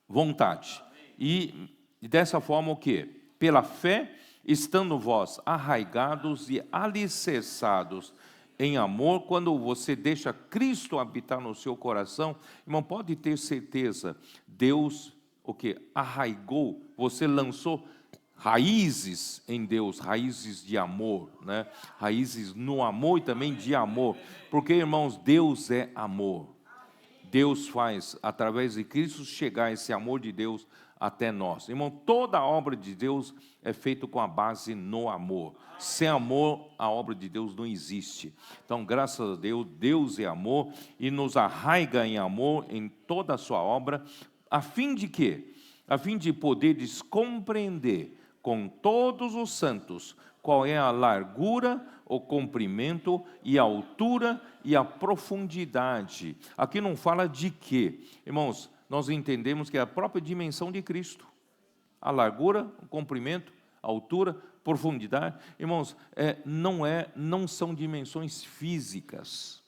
vontade. E dessa forma o quê? Pela fé, estando vós arraigados e alicerçados em amor, quando você deixa Cristo habitar no seu coração, irmão, pode ter certeza, Deus, o que? Arraigou, você lançou raízes em Deus, raízes de amor, né? Raízes no amor e também de amor, porque, irmãos, Deus é amor. Deus faz, através de Cristo, chegar esse amor de Deus até nós. Irmão, toda a obra de Deus é feita com a base no amor. Sem amor, a obra de Deus não existe. Então, graças a Deus, Deus é amor e nos arraiga em amor em toda a sua obra, a fim de quê? A fim de poderes compreender com todos os santos qual é a largura, o comprimento e a altura e a profundidade. Aqui não fala de quê? Irmãos, nós entendemos que é a própria dimensão de Cristo. A largura, o comprimento, a altura, profundidade. Irmãos, não são dimensões físicas.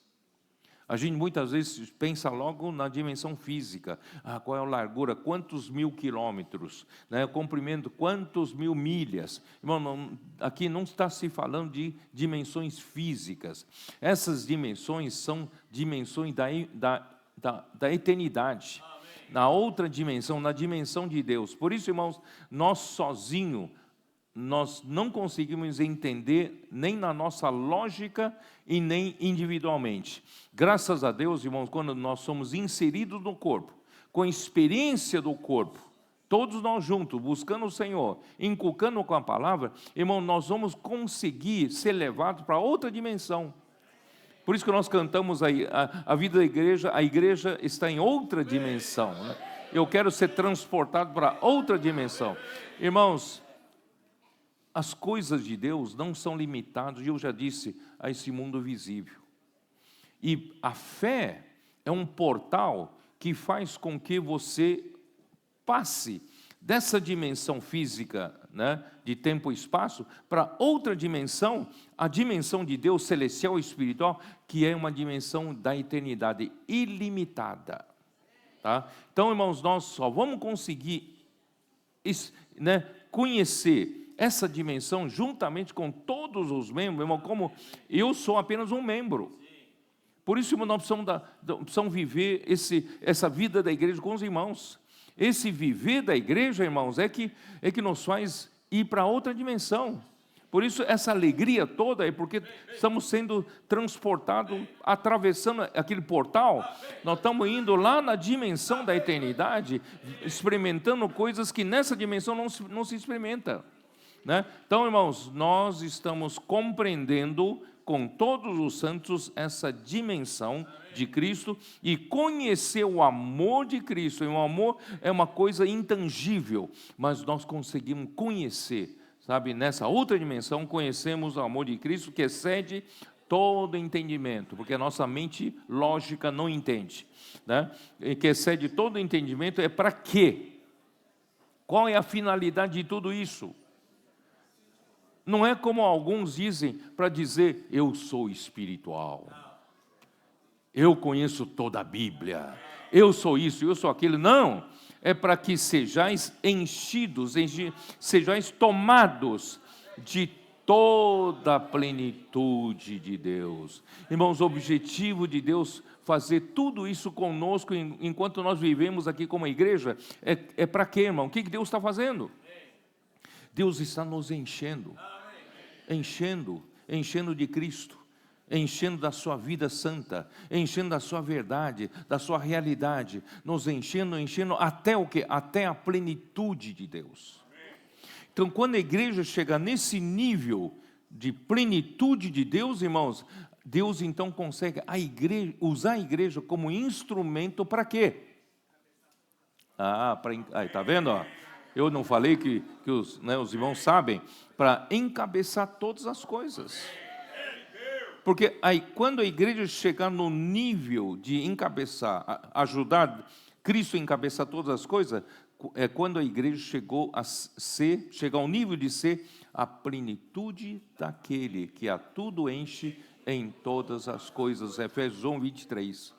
A gente muitas vezes pensa logo na dimensão física. Qual é a largura? Quantos mil quilômetros? Né? O comprimento, quantos mil milhas? Irmão, aqui não está se falando de dimensões físicas. Essas dimensões são dimensões da eternidade. Na outra dimensão, na dimensão de Deus. Por isso, irmãos, nós sozinhos, nós não conseguimos entender nem na nossa lógica e nem individualmente. Graças a Deus, irmãos, quando nós somos inseridos no corpo, com a experiência do corpo, todos nós juntos, buscando o Senhor, inculcando com a palavra, irmão, nós vamos conseguir ser levados para outra dimensão. Por isso que nós cantamos aí, a vida da igreja, a igreja está em outra dimensão, né? Eu quero ser transportado para outra dimensão. Irmãos, as coisas de Deus não são limitadas, eu já disse, a esse mundo visível. E a fé é um portal que faz com que você passe dessa dimensão física, né, de tempo e espaço, para outra dimensão, a dimensão de Deus celestial e espiritual, que é uma dimensão da eternidade ilimitada. Tá? Então, irmãos, nós só vamos conseguir, né, conhecer essa dimensão juntamente com todos os membros, irmão, como eu sou apenas um membro. Por isso, irmão, nós precisamos viver essa vida da igreja com os irmãos. Esse viver da igreja, irmãos, é que nos faz ir para outra dimensão. Por isso, essa alegria toda é porque estamos sendo transportados, atravessando aquele portal, nós estamos indo lá na dimensão da eternidade, experimentando coisas que nessa dimensão não se experimenta. Né? Então, irmãos, nós estamos compreendendo com todos os santos essa dimensão de Cristo e conhecer o amor de Cristo. E o amor é uma coisa intangível, mas nós conseguimos conhecer, sabe, nessa outra dimensão, conhecemos o amor de Cristo que excede todo entendimento, porque a nossa mente lógica não entende, né? E que excede todo entendimento é para quê? Qual é a finalidade de tudo isso? Não é como alguns dizem, para dizer, eu sou espiritual, eu conheço toda a Bíblia, eu sou isso, eu sou aquilo. Não, é para que sejais enchidos, sejais tomados de toda a plenitude de Deus. Irmãos, o objetivo de Deus fazer tudo isso conosco, enquanto nós vivemos aqui como igreja, é para quê, irmão? O que Deus está fazendo? Deus está nos enchendo de Cristo, enchendo da sua vida santa, enchendo da sua verdade, da sua realidade, nos enchendo até o quê? Até a plenitude de Deus. Então, quando a igreja chega nesse nível de plenitude de Deus, irmãos, Deus então consegue usar a igreja como instrumento para quê? Está vendo? Ó? Eu não falei que os irmãos sabem, para encabeçar todas as coisas. Porque aí, quando a igreja chegar no nível de encabeçar, ajudar Cristo a encabeçar todas as coisas, é quando a igreja chega ao nível de ser a plenitude daquele que a tudo enche em todas as coisas. Efésios 1:23.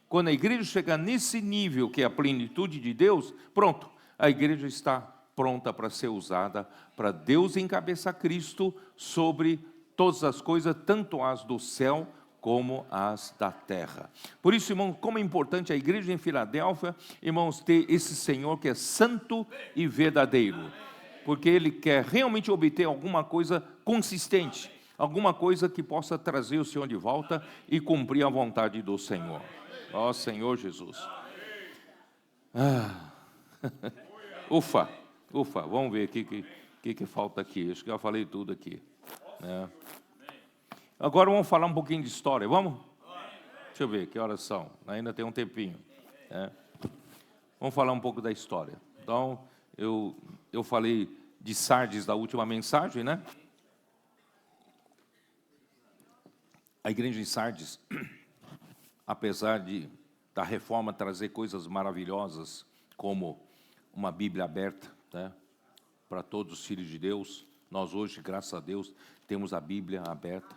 Quando a igreja chegar nesse nível, que é a plenitude de Deus, pronto, a igreja está pronta para ser usada, para Deus encabeçar Cristo sobre todas as coisas, tanto as do céu como as da terra. Por isso, irmãos, como é importante a igreja em Filadélfia, irmãos, ter esse Senhor que é santo e verdadeiro, porque Ele quer realmente obter alguma coisa consistente, alguma coisa que possa trazer o Senhor de volta e cumprir a vontade do Senhor. Ó Senhor Jesus. Ufa, vamos ver o que falta aqui. Acho que eu falei tudo aqui. Né? Agora vamos falar um pouquinho de história, vamos? Deixa eu ver, que horas são? Ainda tem um tempinho. Né? Vamos falar um pouco da história. Então, eu falei de Sardes da última mensagem, né? A igreja de Sardes, apesar da reforma trazer coisas maravilhosas, como uma Bíblia aberta, né, para todos os filhos de Deus, nós hoje, graças a Deus, temos a Bíblia aberta.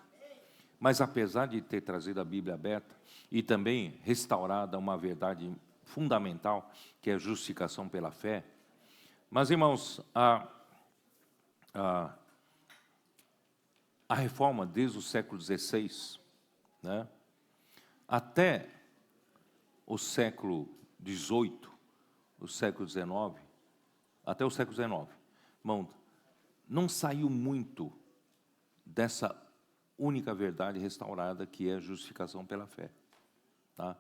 Mas apesar de ter trazido a Bíblia aberta e também restaurada uma verdade fundamental, que é a justificação pela fé, mas, irmãos, a reforma desde o século XVI, né, até o século XVIII, o século XIX, até o século XIX, irmão, não saiu muito dessa única verdade restaurada, que é a justificação pela fé. Tá?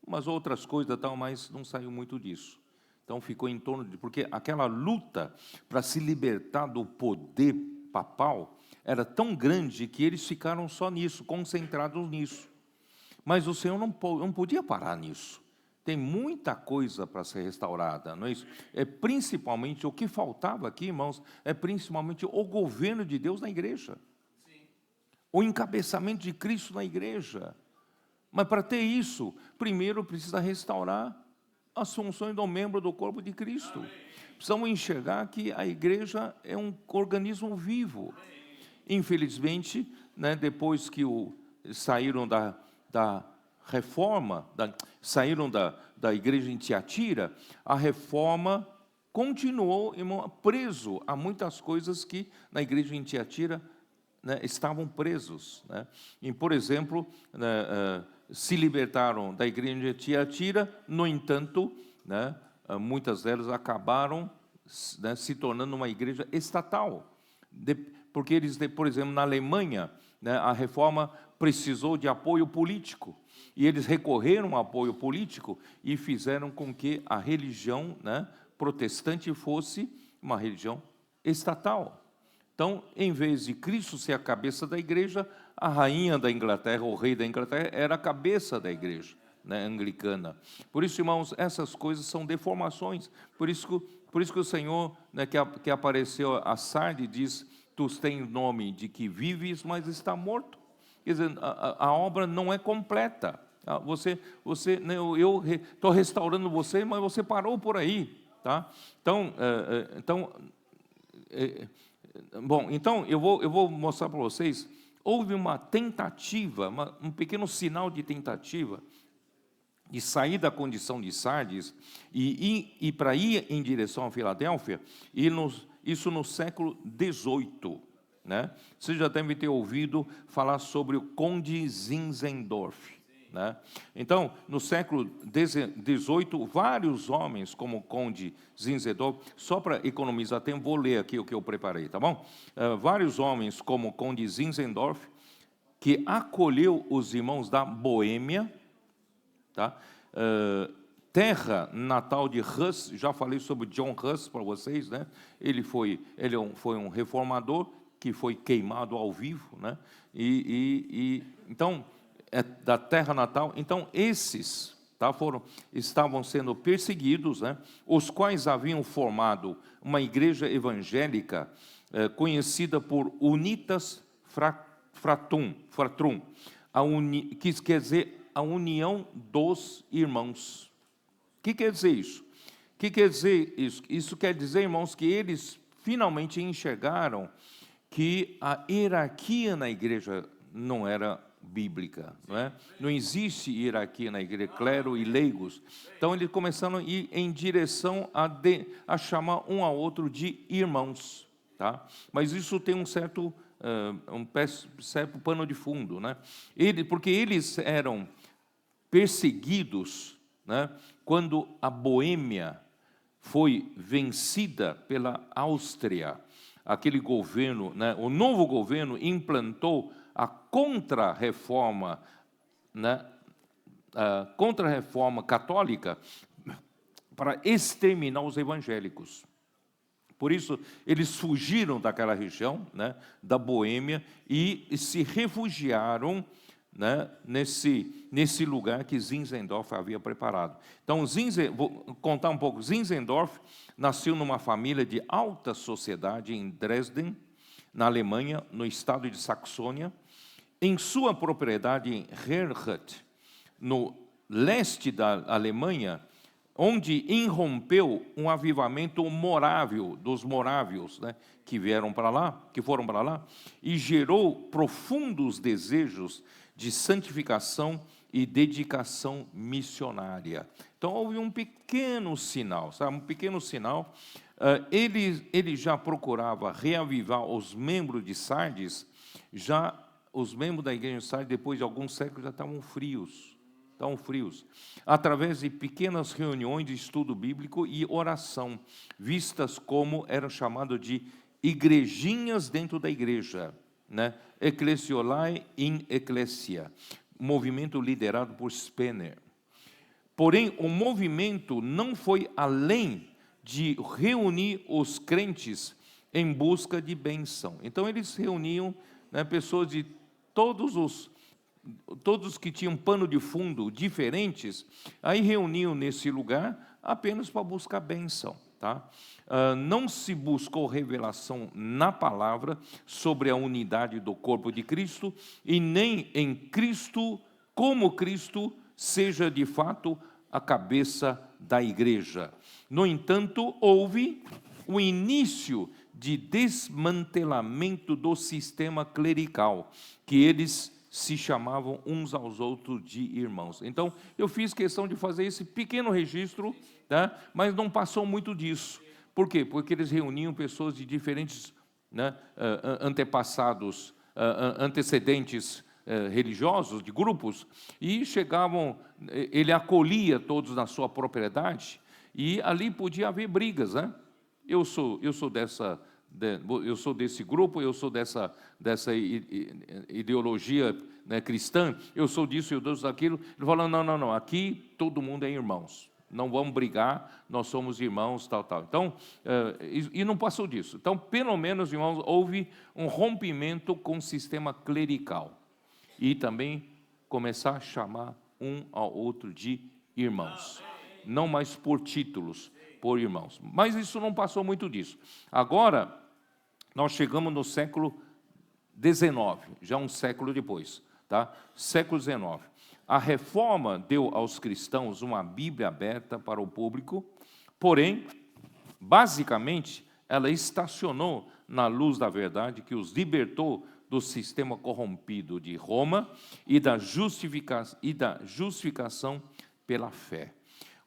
Umas outras coisas, tal, mas não saiu muito disso. Então ficou em torno de... Porque aquela luta para se libertar do poder papal era tão grande que eles ficaram só nisso, concentrados nisso. Mas o Senhor não podia parar nisso. tem muita coisa para ser restaurada, não é isso? É principalmente, o que faltava aqui, irmãos, é principalmente o governo de Deus na igreja. O encabeçamento de Cristo na igreja. Mas para ter isso, primeiro precisa restaurar as funções do membro do corpo de Cristo. Precisamos enxergar que a igreja é um organismo vivo. Infelizmente, né, depois que saíram da reforma, saíram da igreja em Tiatira, a reforma continuou, irmão, preso a muitas coisas que na igreja em Tiatira, né, estavam presos, né? E, por exemplo, né, se libertaram da igreja de Tiatira, no entanto, né, muitas delas acabaram, né, se tornando uma igreja estatal, porque eles, por exemplo, na Alemanha, né, a reforma precisou de apoio político, e eles recorreram ao apoio político e fizeram com que a religião, né, protestante fosse uma religião estatal. Então, em vez de Cristo ser a cabeça da igreja, a rainha da Inglaterra, o rei da Inglaterra, era a cabeça da igreja, né, anglicana. Por isso, irmãos, essas coisas são deformações. Por isso que o Senhor, né, que apareceu a Sardes, diz: tu tens nome de que vives, mas está morto. Quer dizer, a obra não é completa. Você, né, eu estou restaurando você, mas você parou por aí, tá? Bom, então eu vou mostrar para vocês. Houve uma tentativa, um pequeno sinal de tentativa de sair da condição de Sardes e para ir em direção a Filadélfia, isso no século XVIII, né? Vocês já devem ter ouvido falar sobre o Conde Zinzendorf, né? Então, no século XVIII, vários homens, como o Conde Zinzendorf, só para economizar tempo, vou ler aqui o que eu preparei, tá bom? Vários homens, como o Conde Zinzendorf, que acolheu os irmãos da Boêmia, tá? Terra natal de Hus, já falei sobre John Hus para vocês, né? Ele foi um reformador que foi queimado ao vivo, né? Então, da terra natal. Então, esses, tá, estavam sendo perseguidos, né? Os quais haviam formado uma igreja evangélica conhecida por Unitas Fratrum, que quer dizer a união dos irmãos. O que quer dizer isso? O que quer dizer isso? Isso quer dizer, irmãos, que eles finalmente enxergaram que a hierarquia na igreja não era bíblica, não é? Não existe hierarquia na igreja, clero e leigos. Então eles começaram a ir em direção a chamar um ao outro de irmãos, tá? Mas isso tem um certo pano de fundo, né? Porque eles eram perseguidos, né, quando a Boêmia foi vencida pela Áustria. Aquele governo, né, o novo governo implantou a contra-reforma, né, a contra-reforma católica para exterminar os evangélicos. Por isso, eles fugiram daquela região, né, da Boêmia, e se refugiaram, né, nesse lugar que Zinzendorf havia preparado. Então, vou contar um pouco. Zinzendorf nasceu numa família de alta sociedade em Dresden, na Alemanha, no estado de Saxônia. Em sua propriedade em Herrnhut, no leste da Alemanha, onde irrompeu um avivamento morávio dos morávios, né, que foram para lá, e gerou profundos desejos de santificação e dedicação missionária. Então houve um pequeno sinal, sabe? Um pequeno sinal. Ele já procurava reavivar os membros de Sardes. Já os membros da igreja de Sardes, depois de alguns séculos, já estavam frios. Através de pequenas reuniões de estudo bíblico e oração, vistas como eram chamadas de igrejinhas dentro da igreja, né? Ecclesiolae in Ecclesia, movimento liderado por Spener. Porém, o movimento não foi além de reunir os crentes em busca de bênção. Então, eles reuniam, né, pessoas de todos os todos que tinham pano de fundo diferentes, aí reuniam nesse lugar apenas para buscar bênção. Tá? Não se buscou revelação na palavra sobre a unidade do corpo de Cristo, e nem em Cristo, como Cristo seja de fato a cabeça da igreja. No entanto, houve o início de desmantelamento do sistema clerical, que eles se chamavam uns aos outros de irmãos. Então, eu fiz questão de fazer esse pequeno registro, tá? Mas não passou muito disso. Por quê? Porque eles reuniam pessoas de diferentes, né, antepassados, antecedentes religiosos, de grupos, e chegavam, ele acolhia todos na sua propriedade, e ali podia haver brigas, né? Eu sou desse grupo, eu sou dessa ideologia, né, cristã, eu sou disso, eu sou daquilo. Ele falou, não, aqui todo mundo é irmãos, não vamos brigar, nós somos irmãos, tal. Então, e não passou disso. Então, pelo menos, irmãos, houve um rompimento com o sistema clerical, e também começar a chamar um ao outro de irmãos, não mais por títulos, por irmãos. Mas isso não passou muito disso. Agora, nós chegamos no século XIX, já um século depois, tá? Século XIX. A reforma deu aos cristãos uma Bíblia aberta para o público, porém, basicamente, ela estacionou na luz da verdade que os libertou do sistema corrompido de Roma e da justificação pela fé.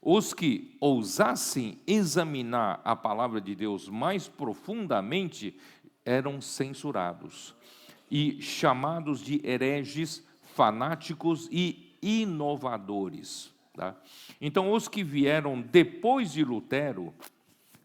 Os que ousassem examinar a palavra de Deus mais profundamente eram censurados e chamados de hereges, fanáticos e inovadores. Tá? Então, os que vieram depois de Lutero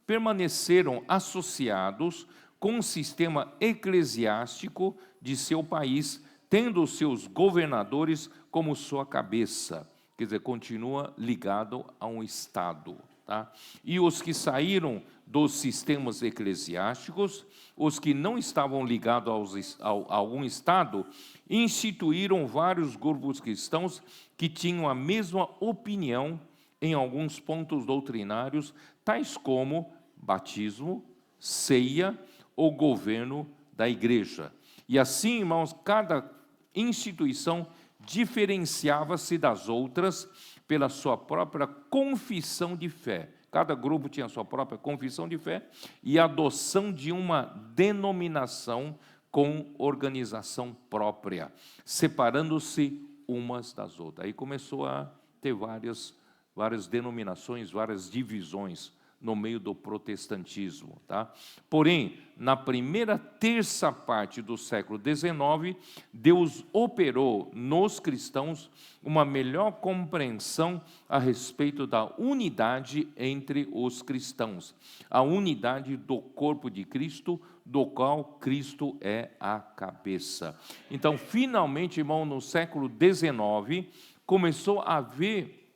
permaneceram associados com o sistema eclesiástico de seu país, tendo os seus governadores como sua cabeça. Quer dizer, continua ligado a um Estado. Tá? E os que saíram dos sistemas eclesiásticos, os que não estavam ligados a algum Estado, instituíram vários grupos cristãos que tinham a mesma opinião em alguns pontos doutrinários, tais como batismo, ceia ou governo da igreja. E assim, irmãos, cada instituição diferenciava-se das outras pela sua própria confissão de fé. Cada grupo tinha a sua própria confissão de fé e adoção de uma denominação com organização própria, separando-se umas das outras. Aí começou a ter várias denominações, várias divisões no meio do protestantismo. Tá? Porém, na primeira terça parte do século XIX, Deus operou nos cristãos uma melhor compreensão a respeito da unidade entre os cristãos, a unidade do corpo de Cristo, do qual Cristo é a cabeça. Então, finalmente, irmão, no século XIX, começou a haver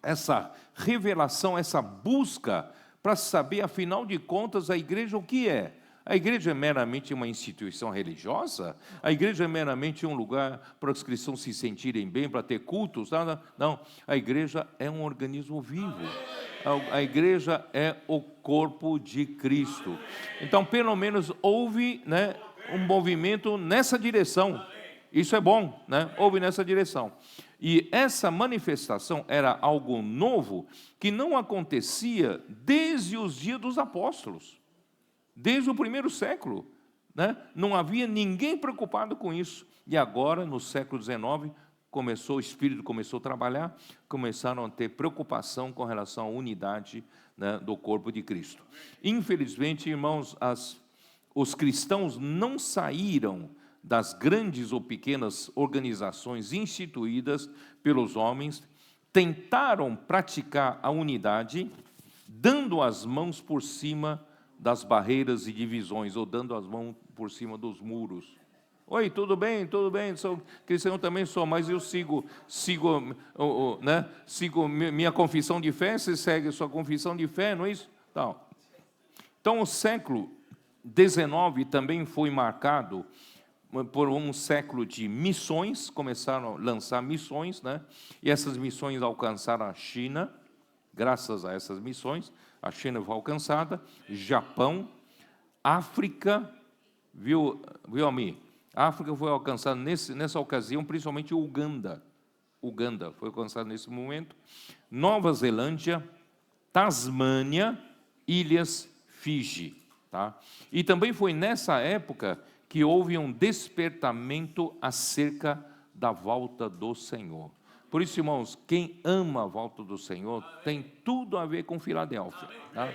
essa revelação, essa busca para saber, afinal de contas, a igreja o que é? A igreja é meramente uma instituição religiosa? A igreja é meramente um lugar para os cristãos se sentirem bem, para ter cultos? Não, a igreja é um organismo vivo. A igreja é o corpo de Cristo. Então, pelo menos, houve, né, um movimento nessa direção. Isso é bom, né? Houve nessa direção. E essa manifestação era algo novo que não acontecia desde os dias dos apóstolos, desde o primeiro século, né? Não havia ninguém preocupado com isso. E agora, no século XIX, o Espírito começou a trabalhar, começaram a ter preocupação com relação à unidade, né, do corpo de Cristo. Infelizmente, irmãos, os cristãos não saíram das grandes ou pequenas organizações instituídas pelos homens, tentaram praticar a unidade, dando as mãos por cima das barreiras e divisões, ou dando as mãos por cima dos muros. Oi, tudo bem, sou cristão também sou, mas eu sigo minha confissão de fé, você segue a sua confissão de fé, não é isso? Então o século XIX também foi marcado por um século de missões, começaram a lançar missões, né? E essas missões alcançaram a China. Graças a essas missões, a China foi alcançada, Japão, África, viu, Ami? A África foi alcançada nessa ocasião, principalmente Uganda. Uganda foi alcançada nesse momento. Nova Zelândia, Tasmânia, Ilhas Fiji. Tá? E também foi nessa época que houve um despertamento acerca da volta do Senhor. Por isso, irmãos, quem ama a volta do Senhor tem tudo a ver com Filadélfia. Tá?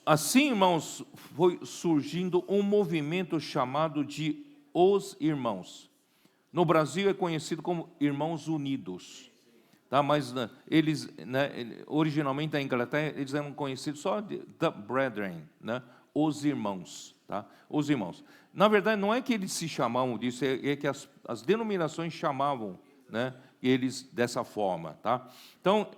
Assim, irmãos, foi surgindo um movimento chamado de Os Irmãos. No Brasil é conhecido como Irmãos Unidos. Tá? Mas eles, originalmente na Inglaterra, eles eram conhecidos só de The Brethren, né? Os Irmãos. Tá? Os Irmãos. Na verdade, não é que eles se chamavam disso, é que as denominações chamavam, né, eles dessa forma. Tá? Então,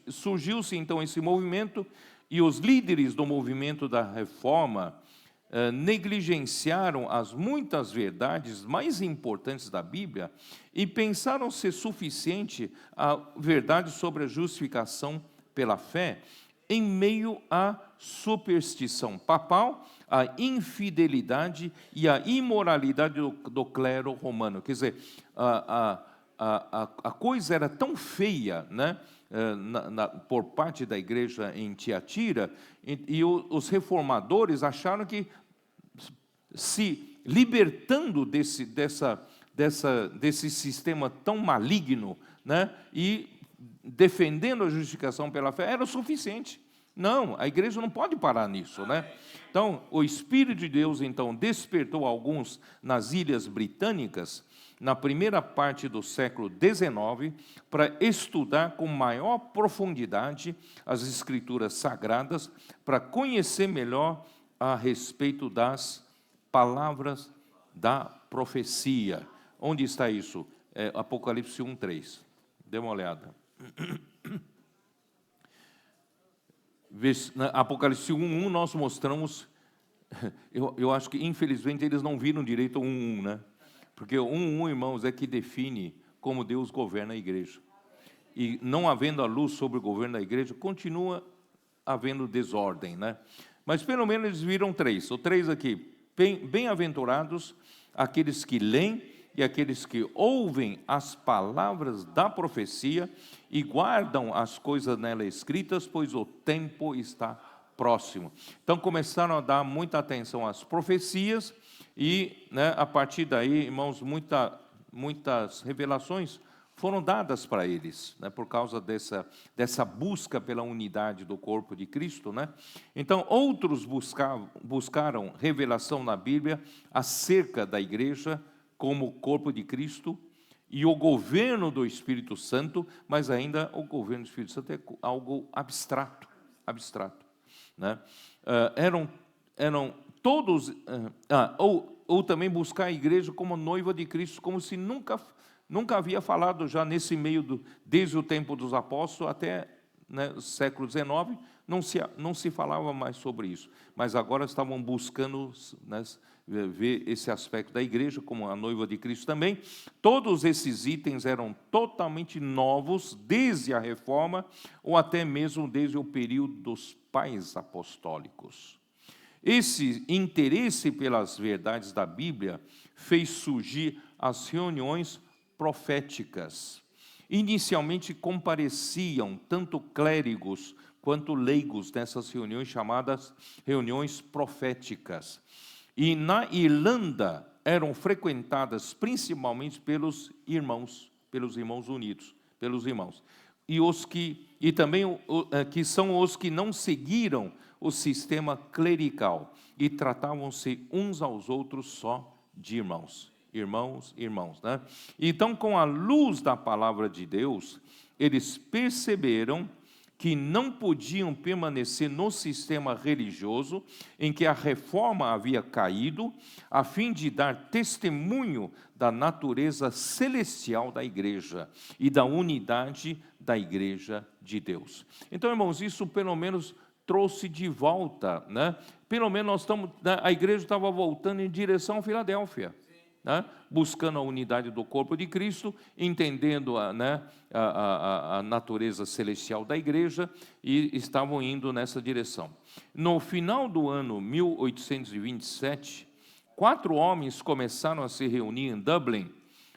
surgiu-se então esse movimento, e os líderes do movimento da Reforma negligenciaram as muitas verdades mais importantes da Bíblia e pensaram ser suficiente a verdade sobre a justificação pela fé em meio à superstição papal, à infidelidade e à imoralidade do clero romano. Quer dizer, a coisa era tão feia, né, por parte da igreja em Tiatira, e os reformadores acharam que, se libertando desse sistema tão maligno, né, e defendendo a justificação pela fé, era o suficiente. Não, a igreja não pode parar nisso, né? Então, o Espírito de Deus, então, despertou alguns nas Ilhas Britânicas, na primeira parte do século XIX, para estudar com maior profundidade as Escrituras Sagradas, para conhecer melhor a respeito das palavras da profecia. Onde está isso? Apocalipse 1:3. Dê uma olhada. Apocalipse 1:1 nós mostramos, eu acho que infelizmente eles não viram direito o 1:1, né? Porque o 1:1, irmãos, é que define como Deus governa a igreja. E não havendo a luz sobre o governo da igreja, continua havendo desordem, né? Mas pelo menos eles viram 3. O 3 aqui: bem-aventurados aqueles que leem e aqueles que ouvem as palavras da profecia e guardam as coisas nela escritas, pois o tempo está próximo. Então começaram a dar muita atenção às profecias e, né, a partir daí, irmãos, muitas revelações foram dadas para eles, né, por causa dessa busca pela unidade do corpo de Cristo, né? Então, outros buscaram revelação na Bíblia acerca da igreja como corpo de Cristo e o governo do Espírito Santo, mas ainda o governo do Espírito Santo é algo abstrato, né? Eram todos, ou também buscar a igreja como noiva de Cristo, como se nunca havia falado já nesse meio, desde o tempo dos apóstolos até, né, o século XIX, não se falava mais sobre isso, mas agora estavam buscando, né, ver esse aspecto da igreja como a noiva de Cristo também. Todos esses itens eram totalmente novos desde a Reforma, ou até mesmo desde o período dos pais apostólicos. Esse interesse pelas verdades da Bíblia fez surgir as reuniões proféticas. Inicialmente compareciam tanto clérigos quanto leigos nessas reuniões, chamadas reuniões proféticas. E na Irlanda eram frequentadas principalmente pelos irmãos unidos, pelos irmãos. E também que são os que não seguiram o sistema clerical e tratavam-se uns aos outros só de irmãos, né? Então, com a luz da palavra de Deus, eles perceberam que não podiam permanecer no sistema religioso em que a reforma havia caído, a fim de dar testemunho da natureza celestial da igreja e da unidade da igreja de Deus. Então, irmãos, isso pelo menos trouxe de volta, né, pelo menos nós estamos, né, a igreja estava voltando em direção a Filadélfia, né, buscando a unidade do corpo de Cristo, entendendo a natureza celestial da igreja, e estavam indo nessa direção. No final do ano 1827, 4 homens começaram a se reunir em Dublin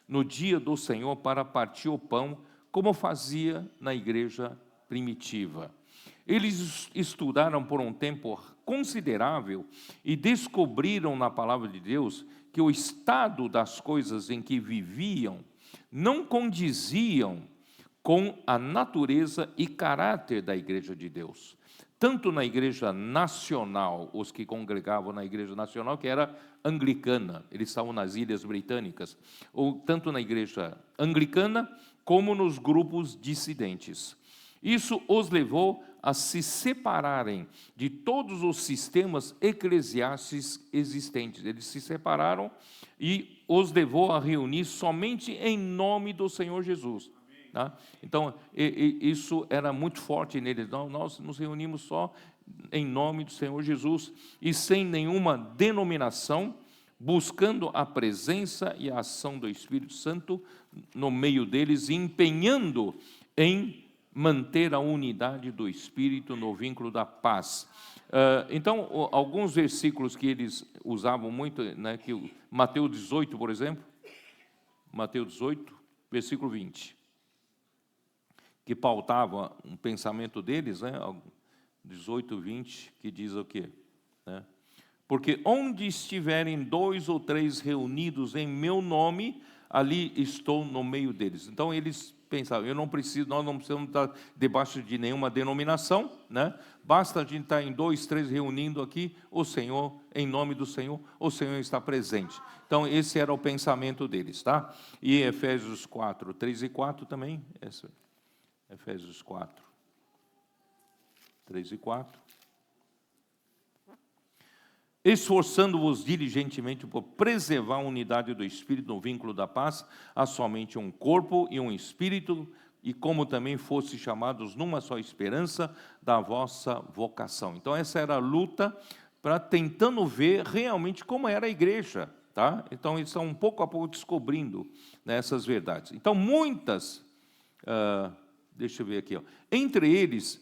no dia do Senhor para partir o pão, como fazia na igreja primitiva. Eles estudaram por um tempo considerável e descobriram na palavra de Deus que o estado das coisas em que viviam não condiziam com a natureza e caráter da igreja de Deus. Tanto na igreja nacional, os que congregavam na igreja nacional, que era anglicana, eles estavam nas Ilhas Britânicas, ou tanto na igreja anglicana, como nos grupos dissidentes. Isso os levou a se separarem de todos os sistemas eclesiásticos existentes. Eles se separaram e os levou a reunir somente em nome do Senhor Jesus. Tá? Então, isso era muito forte neles. Nós nos reunimos só em nome do Senhor Jesus e sem nenhuma denominação, buscando a presença e a ação do Espírito Santo no meio deles, empenhando em manter a unidade do Espírito no vínculo da paz. Então, alguns versículos que eles usavam muito, né, que Mateus 18, por exemplo, Mateus 18, versículo 20, que pautava um pensamento deles, né, 18, 20, que diz o quê? Né? Porque onde estiverem 2 ou 3 reunidos em meu nome, ali estou no meio deles. Então, eles pensavam, nós não precisamos estar debaixo de nenhuma denominação, né? Basta a gente estar em 2, 3 reunindo aqui, o Senhor, em nome do Senhor, o Senhor está presente. Então, esse era o pensamento deles, tá? E Efésios 4, 3 e 4 também, Efésios 4, 3 e 4. Esforçando-vos diligentemente por preservar a unidade do Espírito no vínculo da paz, há somente um corpo e um Espírito, e como também fosse chamados numa só esperança da vossa vocação. Então essa era a luta para tentando ver realmente como era a igreja, tá? Então eles estão pouco a pouco descobrindo, né, essas verdades. Então muitas, deixa eu ver aqui, ó. Entre eles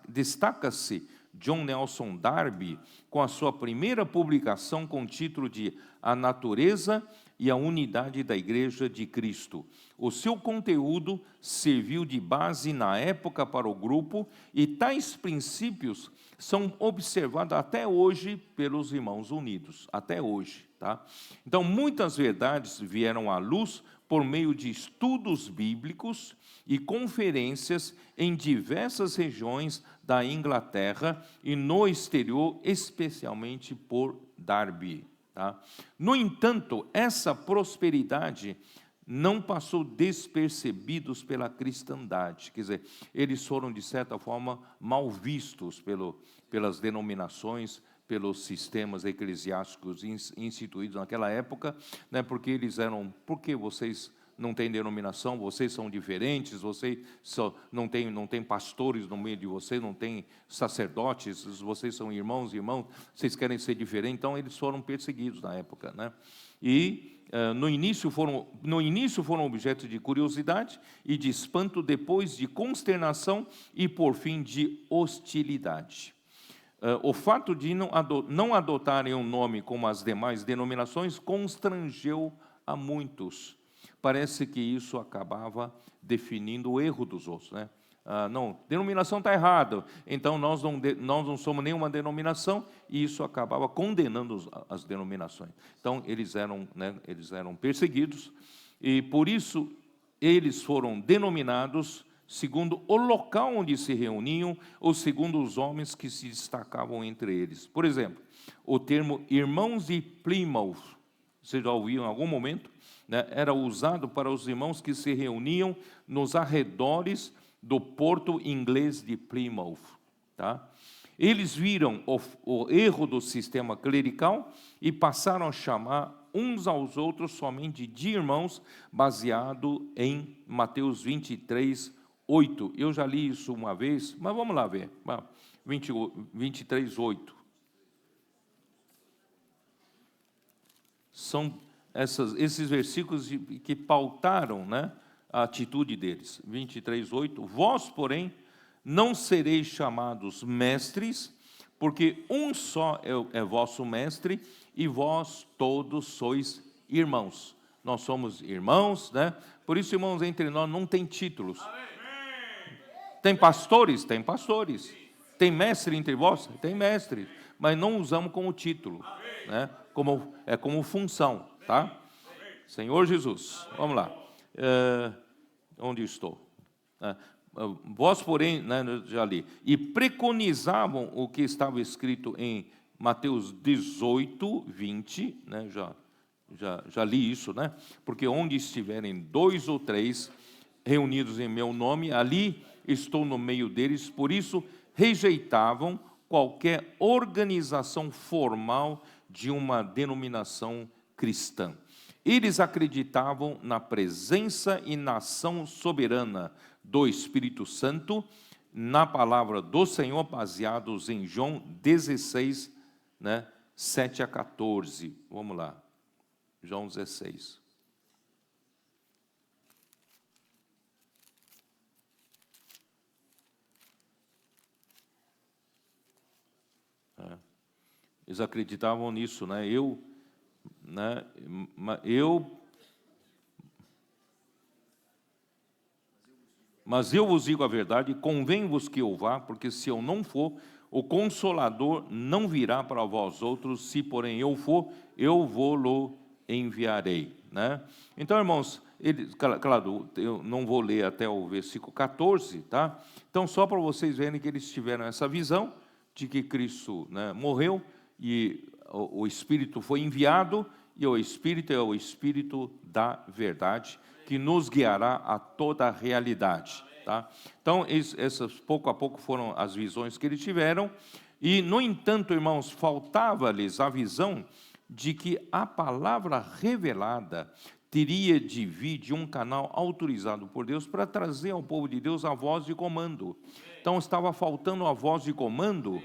destaca-se John Nelson Darby, com a sua primeira publicação com o título de A Natureza e a Unidade da Igreja de Cristo. O seu conteúdo serviu de base na época para o grupo e tais princípios são observados até hoje pelos irmãos unidos, até hoje. Tá? Então, muitas verdades vieram à luz por meio de estudos bíblicos e conferências em diversas regiões da Inglaterra e no exterior, especialmente por Darby. Tá? No entanto, essa prosperidade não passou despercebidos pela cristandade, quer dizer, eles foram, de certa forma, mal vistos pelas denominações, pelos sistemas eclesiásticos instituídos naquela época, né, porque eles eram, por que vocês não têm denominação, vocês são diferentes, vocês não tem pastores no meio de vocês, não tem sacerdotes, vocês são irmãos, vocês querem ser diferentes, então eles foram perseguidos na época, né? E no início foram objeto de curiosidade e de espanto, depois de consternação e por fim de hostilidade. O fato de não adotarem um nome como as demais denominações constrangeu a muitos. Parece que isso acabava definindo o erro dos outros, né? Não, denominação está errada, então nós não somos nenhuma denominação, e isso acabava condenando as denominações. Então, eles eram perseguidos, e por isso eles foram denominados segundo o local onde se reuniam, ou segundo os homens que se destacavam entre eles. Por exemplo, o termo irmãos de Plymouth, você já ouviu em algum momento? Né, era usado para os irmãos que se reuniam nos arredores do porto inglês de Plymouth. Tá? Eles viram o erro do sistema clerical e passaram a chamar uns aos outros somente de irmãos, baseado em Mateus 23, 8. Eu já li isso uma vez, mas vamos lá ver. 23, 8. são esses versículos que pautaram, né, a atitude deles. 23:8, vós, porém, não sereis chamados mestres, porque um só é vosso mestre, e vós todos sois irmãos. Nós somos irmãos, né? Por isso, irmãos, entre nós não tem títulos. Tem pastores? Tem pastores. Tem mestre entre vós? Tem mestre. Mas não usamos como título, né? Como função, tá? Senhor Jesus, vamos lá. Onde estou? Vós, porém, né, já li, e preconizavam o que estava escrito em Mateus 18:20, né, já li isso, né? Porque onde estiverem 2 ou 3 reunidos em meu nome, ali estou no meio deles. Por isso, rejeitavam qualquer organização formal de uma denominação cristã. Eles acreditavam na presença e na ação soberana do Espírito Santo, na palavra do Senhor, baseados em João 16, né, 7 a 14. Vamos lá, João 16. Eles acreditavam nisso, né? Mas eu vos digo a verdade, convém-vos que eu vá, porque se eu não for, o Consolador não virá para vós outros, se porém eu for, eu vou-lo enviarei, né? Então, irmãos, claro, eu não vou ler até o versículo 14, tá? Então, só para vocês verem que eles tiveram essa visão de que Cristo, né, morreu, e o Espírito foi enviado, e o Espírito é o Espírito da verdade, que nos guiará a toda a realidade, tá? Então, essas pouco a pouco foram as visões que eles tiveram, e, no entanto, irmãos, faltava-lhes a visão de que a palavra revelada teria de vir de um canal autorizado por Deus para trazer ao povo de Deus a voz de comando. Então, estava faltando a voz de comando.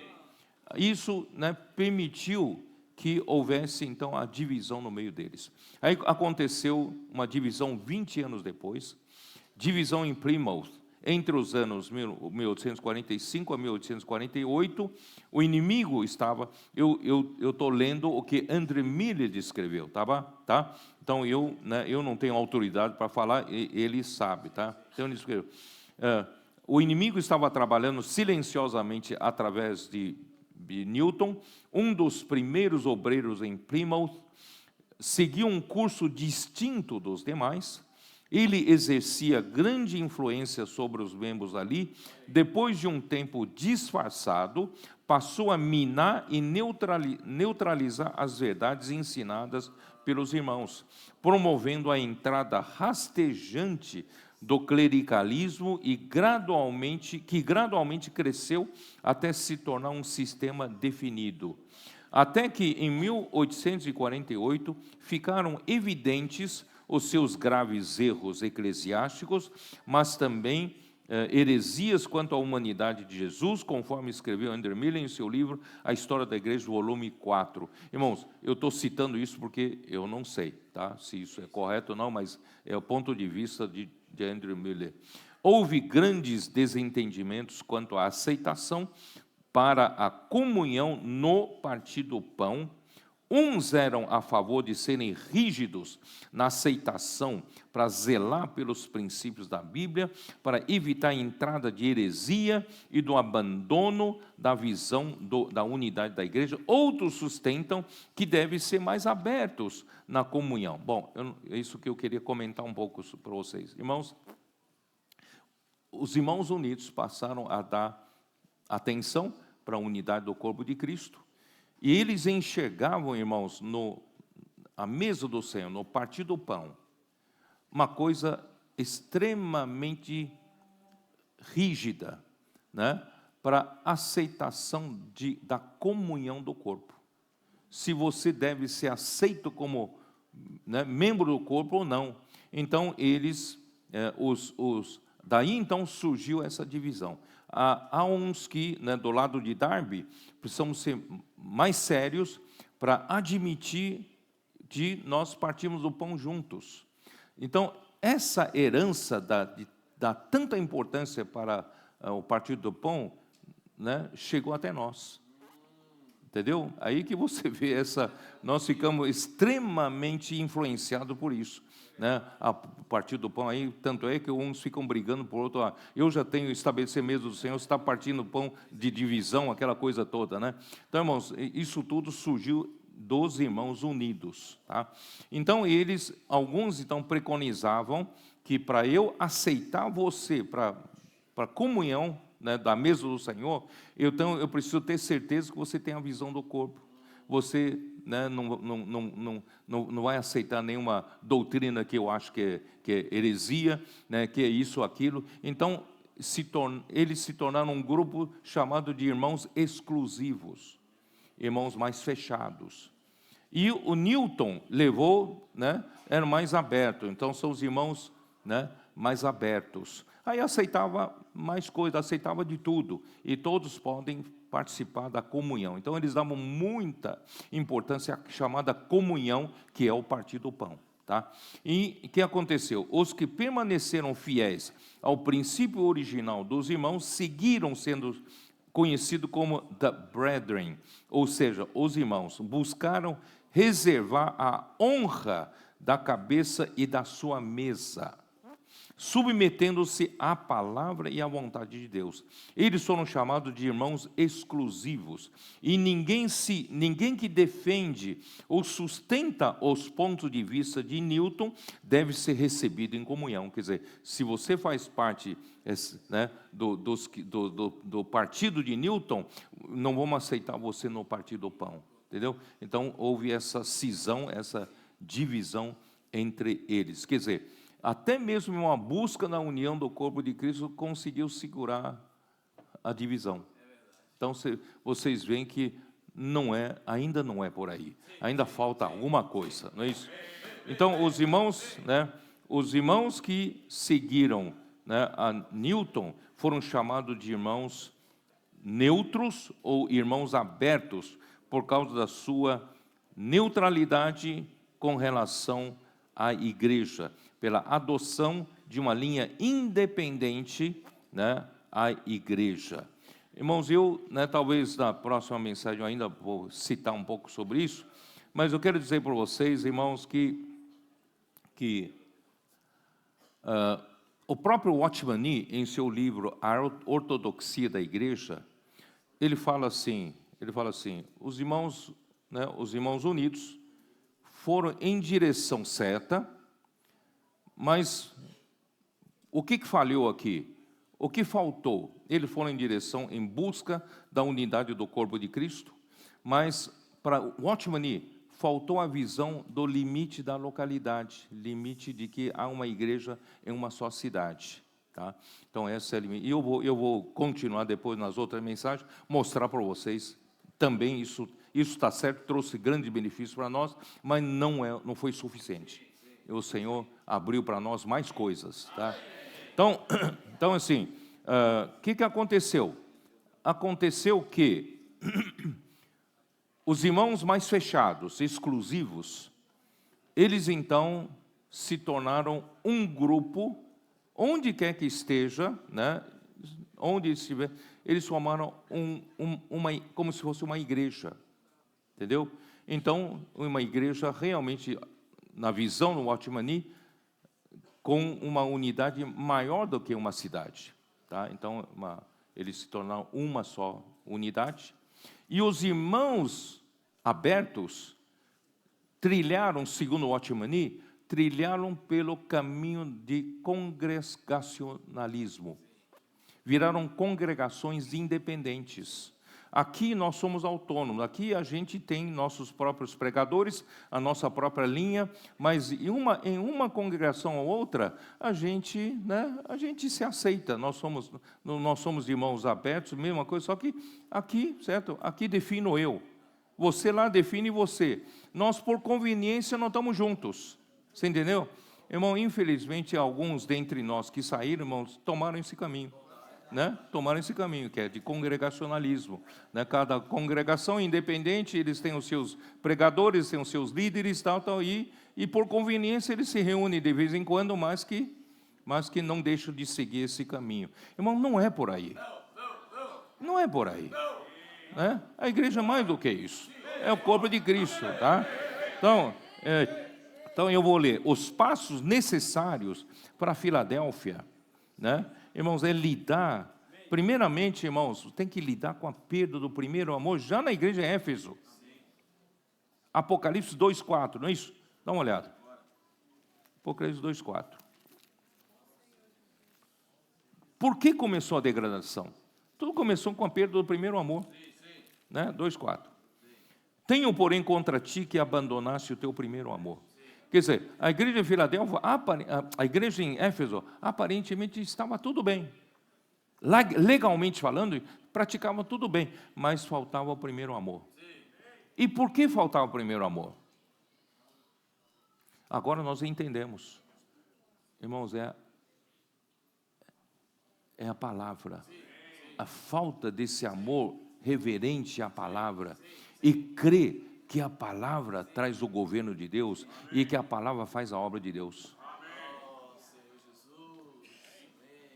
Isso, né, permitiu que houvesse, então, a divisão no meio deles. Aí aconteceu uma divisão 20 anos depois, divisão em Plymouth, entre os anos 1845 a 1848, o inimigo estava... Eu estou lendo o que André Miller escreveu, tá? Então, eu não tenho autoridade para falar, ele sabe, tá? Então, ele escreveu. O inimigo estava trabalhando silenciosamente através de Newton, um dos primeiros obreiros em Plymouth, seguiu um curso distinto dos demais. Ele exercia grande influência sobre os membros ali. Depois de um tempo disfarçado, passou a minar e neutralizar as verdades ensinadas pelos irmãos, promovendo a entrada rastejante do clericalismo que gradualmente cresceu até se tornar um sistema definido. Até que, em 1848, ficaram evidentes os seus graves erros eclesiásticos, mas também heresias quanto à humanidade de Jesus, conforme escreveu André Miller em seu livro A História da Igreja, volume 4. Irmãos, eu estou citando isso porque eu não sei, tá, se isso é correto ou não, mas é o ponto de vista de André Miller. Houve grandes desentendimentos quanto à aceitação para a comunhão no partir do pão. Uns eram a favor de serem rígidos na aceitação para zelar pelos princípios da Bíblia, para evitar a entrada de heresia e do abandono da visão da unidade da igreja. Outros sustentam que devem ser mais abertos na comunhão. Bom, é isso que eu queria comentar um pouco para vocês. Irmãos, os irmãos unidos passaram a dar atenção para a unidade do corpo de Cristo, e eles enxergavam, irmãos, a mesa do Senhor, no partir do pão, uma coisa extremamente rígida, né, para aceitação da comunhão do corpo. Se você deve ser aceito como, né, membro do corpo ou não. Então, daí então surgiu essa divisão. Há uns que, né, do lado de Darby, precisamos ser mais sérios para admitir de nós partirmos o pão juntos. Então, essa herança dá tanta importância para o partir do pão, né, chegou até nós. Entendeu? Aí que você vê nós ficamos extremamente influenciados por isso, né? A partir do pão aí, tanto é que uns ficam brigando por outro. Eu já tenho estabelecer mesa do Senhor, você está partindo pão de divisão, aquela coisa toda, né? Então, irmãos, isso tudo surgiu dos irmãos unidos, tá? Então, alguns então preconizavam que para eu aceitar você para comunhão, né, da mesa do Senhor, então eu preciso ter certeza que você tem a visão do corpo. Você, né, não vai aceitar nenhuma doutrina que eu acho que é heresia, né, que é isso ou aquilo. Então, eles se tornaram um grupo chamado de irmãos exclusivos, irmãos mais fechados. E o Newton levou, né, era mais aberto. Então, são os irmãos, né, mais abertos. Aí aceitava mais coisas, aceitava de tudo. E todos podem participar da comunhão. Então, eles davam muita importância à chamada comunhão, que é o partir do pão. Tá? E o que aconteceu? Os que permaneceram fiéis ao princípio original dos irmãos seguiram sendo conhecidos como the brethren, ou seja, os irmãos buscaram reservar a honra da cabeça e da sua mesa, submetendo-se à palavra e à vontade de Deus. Eles foram chamados de irmãos exclusivos. E ninguém que defende ou sustenta os pontos de vista de Newton deve ser recebido em comunhão. Quer dizer, se você faz parte, né, do partido de Newton, não vamos aceitar você no partido do pão. Entendeu? Então, houve essa cisão, essa divisão entre eles. Quer dizer, até mesmo uma busca na união do corpo de Cristo conseguiu segurar a divisão. Então, vocês veem que ainda não é por aí. Ainda falta alguma coisa, não é isso? Então, os irmãos que seguiram, né, a Newton foram chamados de irmãos neutros ou irmãos abertos por causa da sua neutralidade com relação à igreja, pela adoção de uma linha independente, né, à igreja. Irmãos, talvez na próxima mensagem eu ainda vou citar um pouco sobre isso, mas eu quero dizer para vocês, irmãos, que o próprio Watchman Nee, em seu livro A Ortodoxia da Igreja, ele fala assim, os irmãos unidos foram em direção certa, mas o que falhou aqui? O que faltou? Eles foram em busca da unidade do corpo de Cristo, mas para Watchman Nee faltou a visão do limite da localidade, limite de que há uma igreja em uma só cidade. Tá? Então, essa é a limite. E eu vou continuar depois nas outras mensagens, mostrar para vocês também isso está certo, trouxe grande benefício para nós, mas não foi suficiente. E o Senhor abriu para nós mais coisas. Tá? Então assim, o que aconteceu? Aconteceu que os irmãos mais fechados, exclusivos, eles então se tornaram um grupo, onde quer que esteja, né, onde estiver, eles formaram como se fosse uma igreja, entendeu? Então, uma igreja realmente, na visão do Watchman Nee, com uma unidade maior do que uma cidade. Tá? Então, eles se tornaram uma só unidade. E os irmãos abertos trilharam, segundo o Watchman Nee, trilharam pelo caminho de congregacionalismo. Viraram congregações independentes. Aqui nós somos autônomos, aqui a gente tem nossos próprios pregadores, a nossa própria linha, mas em uma congregação ou outra, a gente se aceita, nós somos irmãos abertos, mesma coisa, só que aqui, certo? Aqui defino eu, você lá define você, nós por conveniência não estamos juntos, você entendeu? Irmão, infelizmente, alguns dentre nós que saíram, irmãos, tomaram esse caminho. né, tomaram esse caminho, que é de congregacionalismo. Né? Cada congregação independente, eles têm os seus pregadores, têm os seus líderes, tal, e por conveniência eles se reúnem de vez em quando, mas que não deixam de seguir esse caminho. Irmão, não é por aí. Não é por aí. Né? A igreja é mais do que isso. É o corpo de Cristo, tá? Então eu vou ler os passos necessários para a Filadélfia, né? Irmãos, é lidar, primeiramente, irmãos, tem que lidar com a perda do primeiro amor, já na igreja de Éfeso. Apocalipse 2,4, não é isso? Dá uma olhada. Apocalipse 2,4. Por que começou a degradação? Tudo começou com a perda do primeiro amor. Né? 2,4. Tenho, porém, contra ti que abandonaste o teu primeiro amor. Quer dizer, a igreja em Filadélfia, a igreja em Éfeso, aparentemente estava tudo bem. Legalmente falando, praticava tudo bem, mas faltava o primeiro amor. E por que faltava o primeiro amor? Agora nós entendemos. Irmãos, é a palavra. A falta desse amor reverente à palavra e crer que a palavra traz o governo de Deus e que a palavra faz a obra de Deus.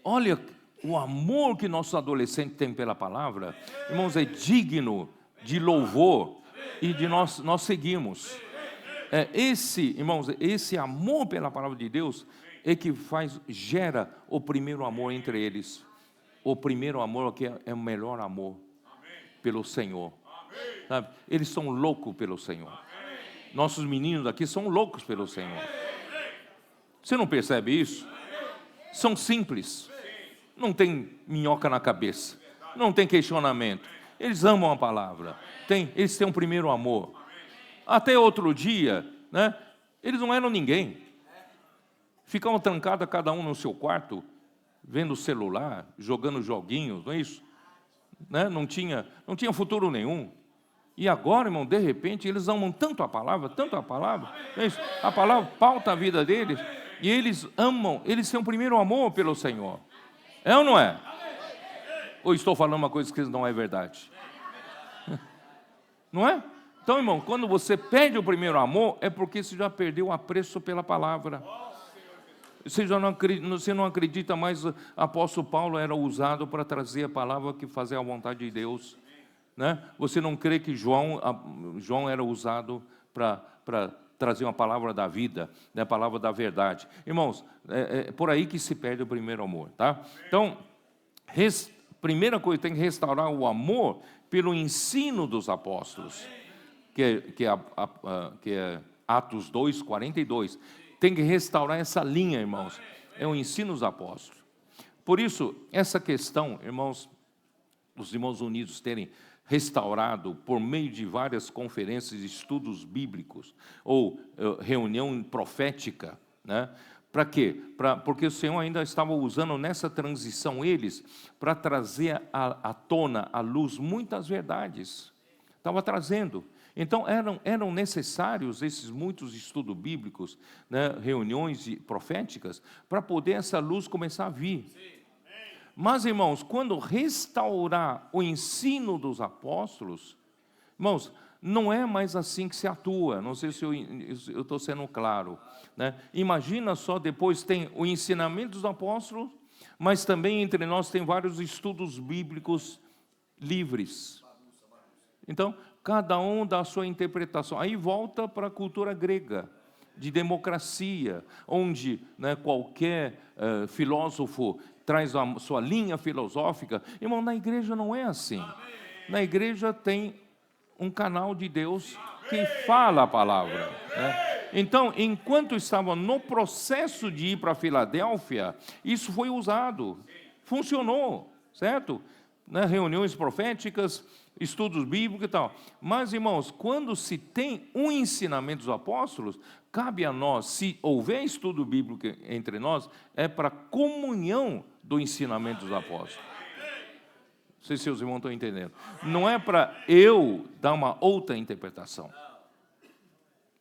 Olha, o amor que nossos adolescentes têm pela palavra, irmãos, é digno de louvor e de nós seguimos. Irmãos, esse amor pela palavra de Deus é que gera o primeiro amor entre eles. O primeiro amor que é o melhor amor pelo Senhor. Sabe? Eles são loucos pelo Senhor. Nossos meninos aqui são loucos pelo Senhor. Você não percebe isso? São simples. Não tem minhoca na cabeça. Não tem questionamento. Eles amam a palavra. Eles têm um primeiro amor. Até outro dia, né, eles não eram ninguém. Ficavam trancados cada um no seu quarto, vendo o celular, jogando joguinhos, não é isso? Né? Não tinha futuro nenhum. E agora, irmão, de repente, eles amam tanto a palavra, não é isso? A palavra pauta a vida deles, e eles têm um primeiro amor pelo Senhor. É ou não é? Ou estou falando uma coisa que não é verdade? Não é? Então, irmão, quando você perde o primeiro amor, é porque você já perdeu o apreço pela palavra. Você não acredita mais, o apóstolo Paulo era usado para trazer a palavra que fazia a vontade de Deus. Né? Você não crê que João era usado para trazer uma palavra da vida, né? A palavra da verdade. Irmãos, é por aí que se perde o primeiro amor. Tá? Então, primeira coisa, tem que restaurar o amor pelo ensino dos apóstolos, que é Atos 2:42. Tem que restaurar essa linha, irmãos. É o ensino dos apóstolos. Por isso, essa questão, irmãos, os irmãos unidos terem restaurado por meio de várias conferências e estudos bíblicos, ou reunião profética, né? Para quê? Porque o Senhor ainda estava usando nessa transição eles para trazer à tona, à luz, muitas verdades. Estava trazendo. Então, eram necessários esses muitos estudos bíblicos, né, reuniões proféticas, para poder essa luz começar a vir. Mas, irmãos, quando restaurar o ensino dos apóstolos, irmãos, não é mais assim que se atua. Não sei se eu estou sendo claro. Né? Imagina só, depois tem o ensinamento dos apóstolos, mas também entre nós tem vários estudos bíblicos livres. Então, cada um dá a sua interpretação. Aí volta para a cultura grega, de democracia, onde, né, qualquer filósofo traz a sua linha filosófica. Irmão, na igreja não é assim. Na igreja tem um canal de Deus que fala a palavra. Né? Então, enquanto estavam no processo de ir para Filadélfia, isso foi usado, funcionou, certo? Né? Reuniões proféticas, estudos bíblicos e tal. Mas, irmãos, quando se tem um ensinamento dos apóstolos, cabe a nós, se houver estudo bíblico entre nós, é para comunhão do ensinamento dos apóstolos. Não sei se os irmãos estão entendendo. Não é para eu dar uma outra interpretação.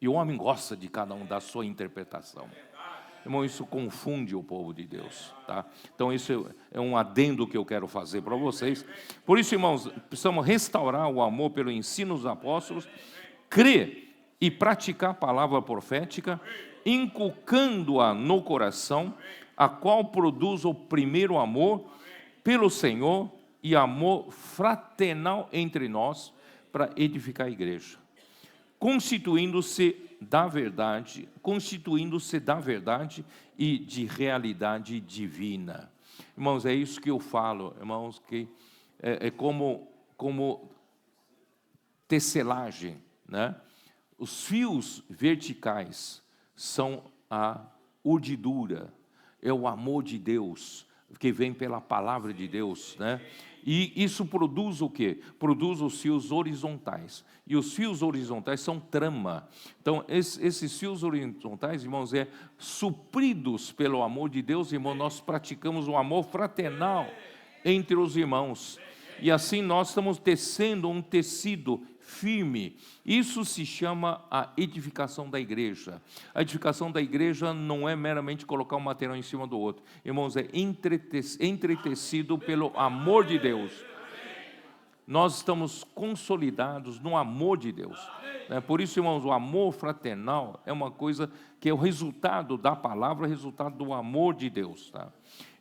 E o homem gosta de cada um dar a sua interpretação. Irmão, isso confunde o povo de Deus, tá? Então, isso é um adendo que eu quero fazer para vocês. Por isso, irmãos, precisamos restaurar o amor pelo ensino dos apóstolos, crer e praticar a palavra profética, inculcando-a no coração, a qual produz o primeiro amor pelo Senhor e amor fraternal entre nós, para edificar a igreja, constituindo-se da verdade e de realidade divina. Irmãos, é isso que eu falo, irmãos, que é como tecelagem, né? Os fios verticais são a urdidura, é o amor de Deus, que vem pela palavra de Deus, né? E isso produz o quê? Produz os fios horizontais. E os fios horizontais são trama. Então, esses fios horizontais, irmãos, supridos pelo amor de Deus, irmão, nós praticamos o amor fraternal entre os irmãos. E assim nós estamos tecendo um tecido firme. Isso se chama a edificação da igreja. A edificação da igreja não é meramente colocar um material em cima do outro. Irmãos, é entretecido pelo amor de Deus. Nós estamos consolidados no amor de Deus. Por isso, irmãos, o amor fraternal é uma coisa que é o resultado da palavra, resultado do amor de Deus. Tá?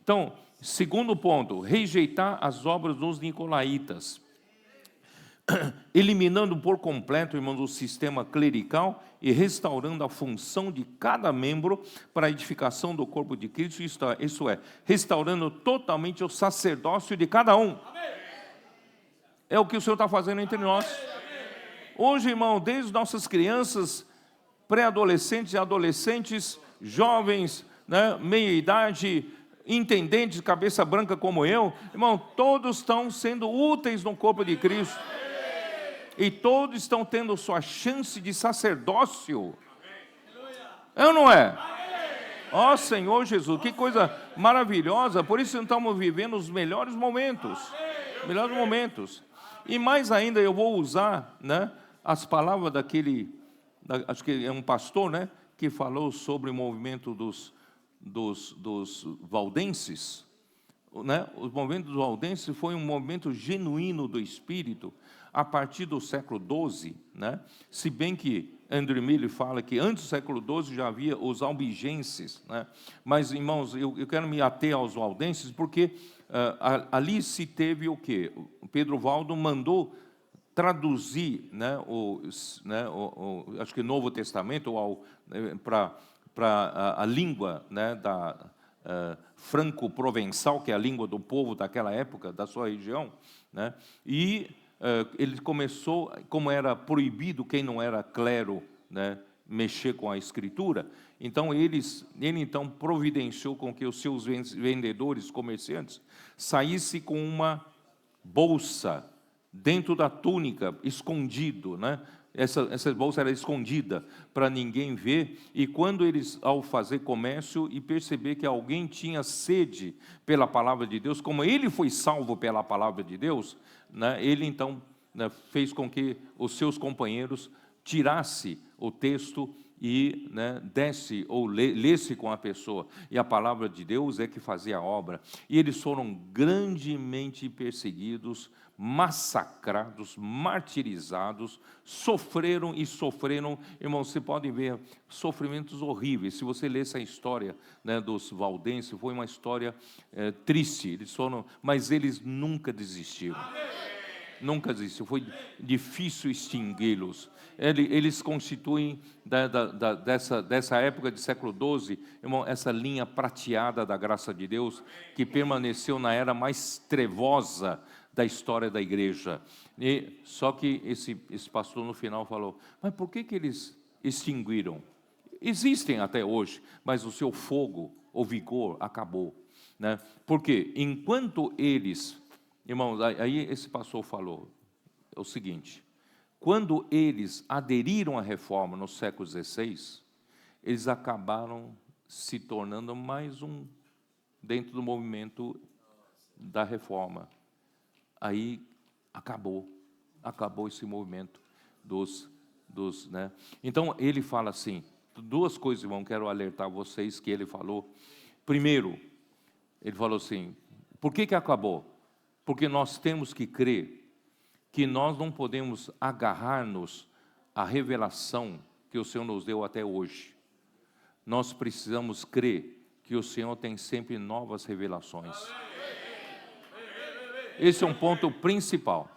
Então, segundo ponto, rejeitar as obras dos nicolaítas, eliminando por completo, irmãos, o sistema clerical e restaurando a função de cada membro para a edificação do corpo de Cristo, isso é, restaurando totalmente o sacerdócio de cada um. É o que o Senhor está fazendo entre nós. Hoje, irmão, desde nossas crianças, pré-adolescentes e adolescentes, jovens, né, meia-idade, intendentes, cabeça branca como eu, irmão, todos estão sendo úteis no corpo de Cristo. E todos estão tendo sua chance de sacerdócio. É ou não é? Ó Senhor Jesus, que coisa maravilhosa. Por isso estamos vivendo os melhores momentos. Melhores momentos. E mais ainda, eu vou usar, né, as palavras acho que é um pastor, né, que falou sobre o movimento dos valdenses, né? O movimento dos valdenses foi um movimento genuíno do Espírito a partir do século XII, né? Se bem que Andrew Miller fala que antes do século XII já havia os albigenses, né? Mas, irmãos, eu quero me ater aos valdenses porque ali se teve o quê? O Pedro Valdo mandou traduzir, né, acho que Novo Testamento para a língua, né, da franco-provençal, que é a língua do povo daquela época, da sua região, né? E ele começou, como era proibido quem não era clero, né, mexer com a escritura, então ele então providenciou com que os seus vendedores, comerciantes, saíssem com uma bolsa dentro da túnica, escondido, né? Essa bolsa era escondida para ninguém ver, e quando eles, ao fazer comércio e perceber que alguém tinha sede pela palavra de Deus, como ele foi salvo pela palavra de Deus, né, ele então, né, fez com que os seus companheiros tirasse o texto e, né, desse ou lesse com a pessoa, e a palavra de Deus é que fazia a obra, e eles foram grandemente perseguidos, massacrados, martirizados, sofreram, irmãos, você pode ver sofrimentos horríveis. Se você ler essa história, né, dos valdenses, foi uma história triste, mas eles nunca desistiram. Nunca desistiram, foi difícil extingui-los. Eles constituem, dessa época de século XII, irmão, essa linha prateada da graça de Deus, que permaneceu na era mais trevosa da história da igreja. E só que esse pastor no final falou, mas por que eles extinguiram? Existem até hoje, mas o seu fogo, o vigor, acabou, né? Porque enquanto eles, irmãos, aí esse pastor falou o seguinte, quando eles aderiram à reforma no século XVI, eles acabaram se tornando mais um dentro do movimento da reforma. Aí acabou esse movimento né? Então ele fala assim, Duas coisas, irmão, quero alertar vocês que ele falou. Primeiro, ele falou assim, por que acabou? Porque nós temos que crer que nós não podemos agarrar-nos à revelação que o Senhor nos deu até hoje. Nós precisamos crer que o Senhor tem sempre novas revelações. Esse é um ponto principal.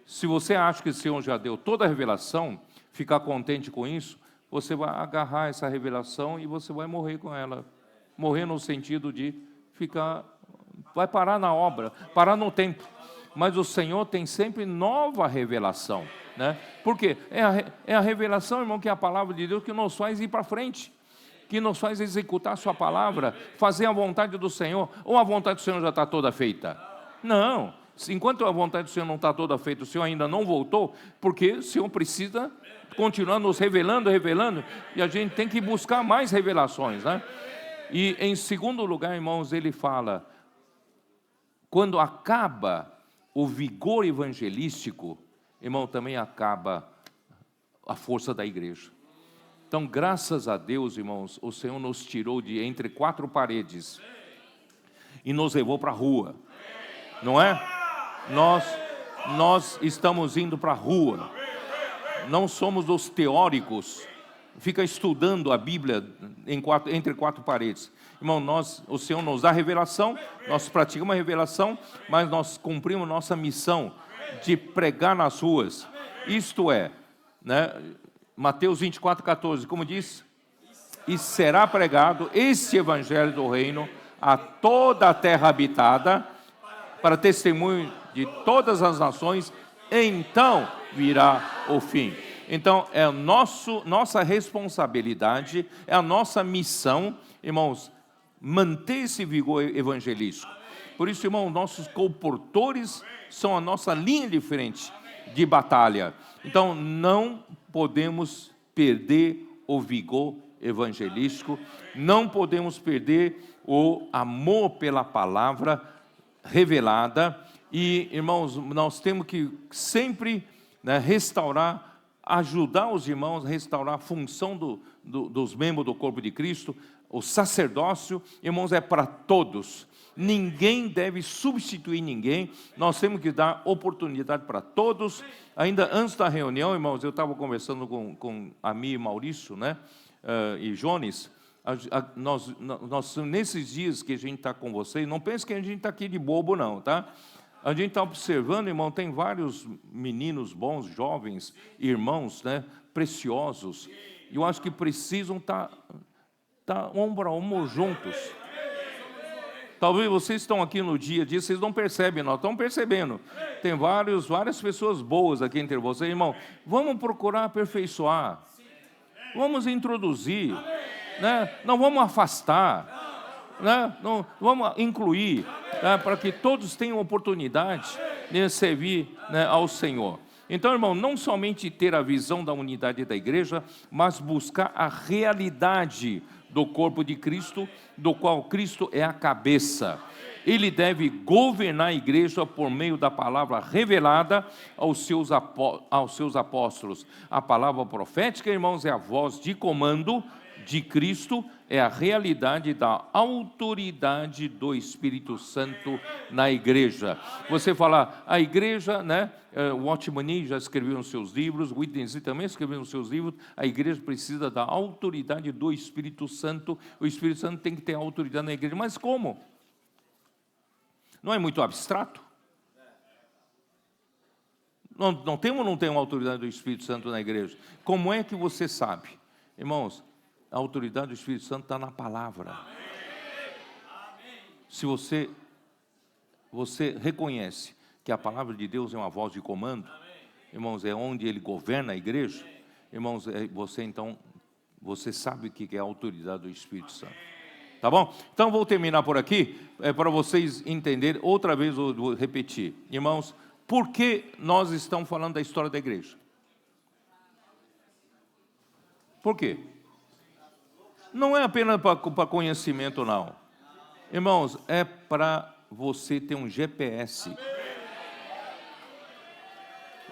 Se você acha que o Senhor já deu toda a revelação, ficar contente com isso, você vai agarrar essa revelação e você vai morrer com ela. Morrer no sentido de ficar, vai parar na obra, parar no tempo. Mas o Senhor tem sempre nova revelação, né? Porque é a revelação, irmão, que é a palavra de Deus que nos faz ir para frente, que nos faz executar a sua palavra, fazer a vontade do Senhor. Ou a vontade do Senhor já está toda feita? Não. Enquanto a vontade do Senhor não está toda feita, o Senhor ainda não voltou, porque o Senhor precisa continuar nos revelando, e a gente tem que buscar mais revelações, né? E em segundo lugar, irmãos, ele fala, quando acaba o vigor evangelístico, irmão, também acaba a força da igreja. Então, graças a Deus, irmãos, o Senhor nos tirou de entre quatro paredes e nos levou para a rua, não é? Nós estamos indo para a rua, não somos os teóricos, fica estudando a Bíblia entre quatro paredes. Irmão, o Senhor nos dá revelação, nós praticamos a revelação, mas nós cumprimos nossa missão de pregar nas ruas. Isto é, né, Mateus 24:14, como diz, e será pregado este evangelho do reino a toda a terra habitada, para testemunho de todas as nações, então virá o fim. Então, é nossa responsabilidade, é a nossa missão, irmãos, manter esse vigor evangelístico. Por isso, irmão, nossos comportores são a nossa linha de frente de batalha. Então, não podemos perder o vigor evangelístico, não podemos perder o amor pela palavra revelada. E, irmãos, nós temos que sempre, né, restaurar, ajudar os irmãos a restaurar a função dos membros do corpo de Cristo. O sacerdócio, irmãos, é para todos. Ninguém deve substituir ninguém. Nós temos que dar oportunidade para todos. Ainda antes da reunião, irmãos, eu estava conversando com a Mi e Maurício, né, e Jones. Nós, nesses dias que a gente está com vocês, não pense que a gente está aqui de bobo, não, tá? A gente está observando, irmão, tem vários meninos bons, jovens, irmãos, né, preciosos. E eu acho que precisam estar ombro a ombro juntos. Talvez vocês estão aqui no dia a dia, vocês não percebem, nós estamos percebendo. Tem várias pessoas boas aqui entre vocês, irmão. Vamos procurar aperfeiçoar. Vamos introduzir, né? Não vamos afastar, né? Não, vamos incluir, né? Para que todos tenham oportunidade de servir, né, ao Senhor. Então, irmão, não somente ter a visão da unidade da igreja, mas buscar a realidade do corpo de Cristo, do qual Cristo é a cabeça. Ele deve governar a igreja por meio da palavra revelada aos seus apóstolos. A palavra profética, irmãos, é a voz de comando de Cristo, é a realidade da autoridade do Espírito Santo na igreja. Você fala, a igreja, né? O Watchman Nee já escreveu nos seus livros, o Whitney também escreveu nos seus livros, a igreja precisa da autoridade do Espírito Santo. O Espírito Santo tem que ter autoridade na igreja. Mas como? Não é muito abstrato? Não tem uma autoridade do Espírito Santo na igreja? Como é que você sabe? Irmãos, a autoridade do Espírito Santo está na palavra. Se você reconhece que a palavra de Deus é uma voz de comando, irmãos, é onde Ele governa a igreja, irmãos, você sabe o que é a autoridade do Espírito Santo. Tá bom? Então vou terminar por aqui, para vocês entenderem, outra vez eu vou repetir. Irmãos, por que nós estamos falando da história da igreja? Por quê? Não é apenas para conhecimento, não. Irmãos, é para você ter um GPS.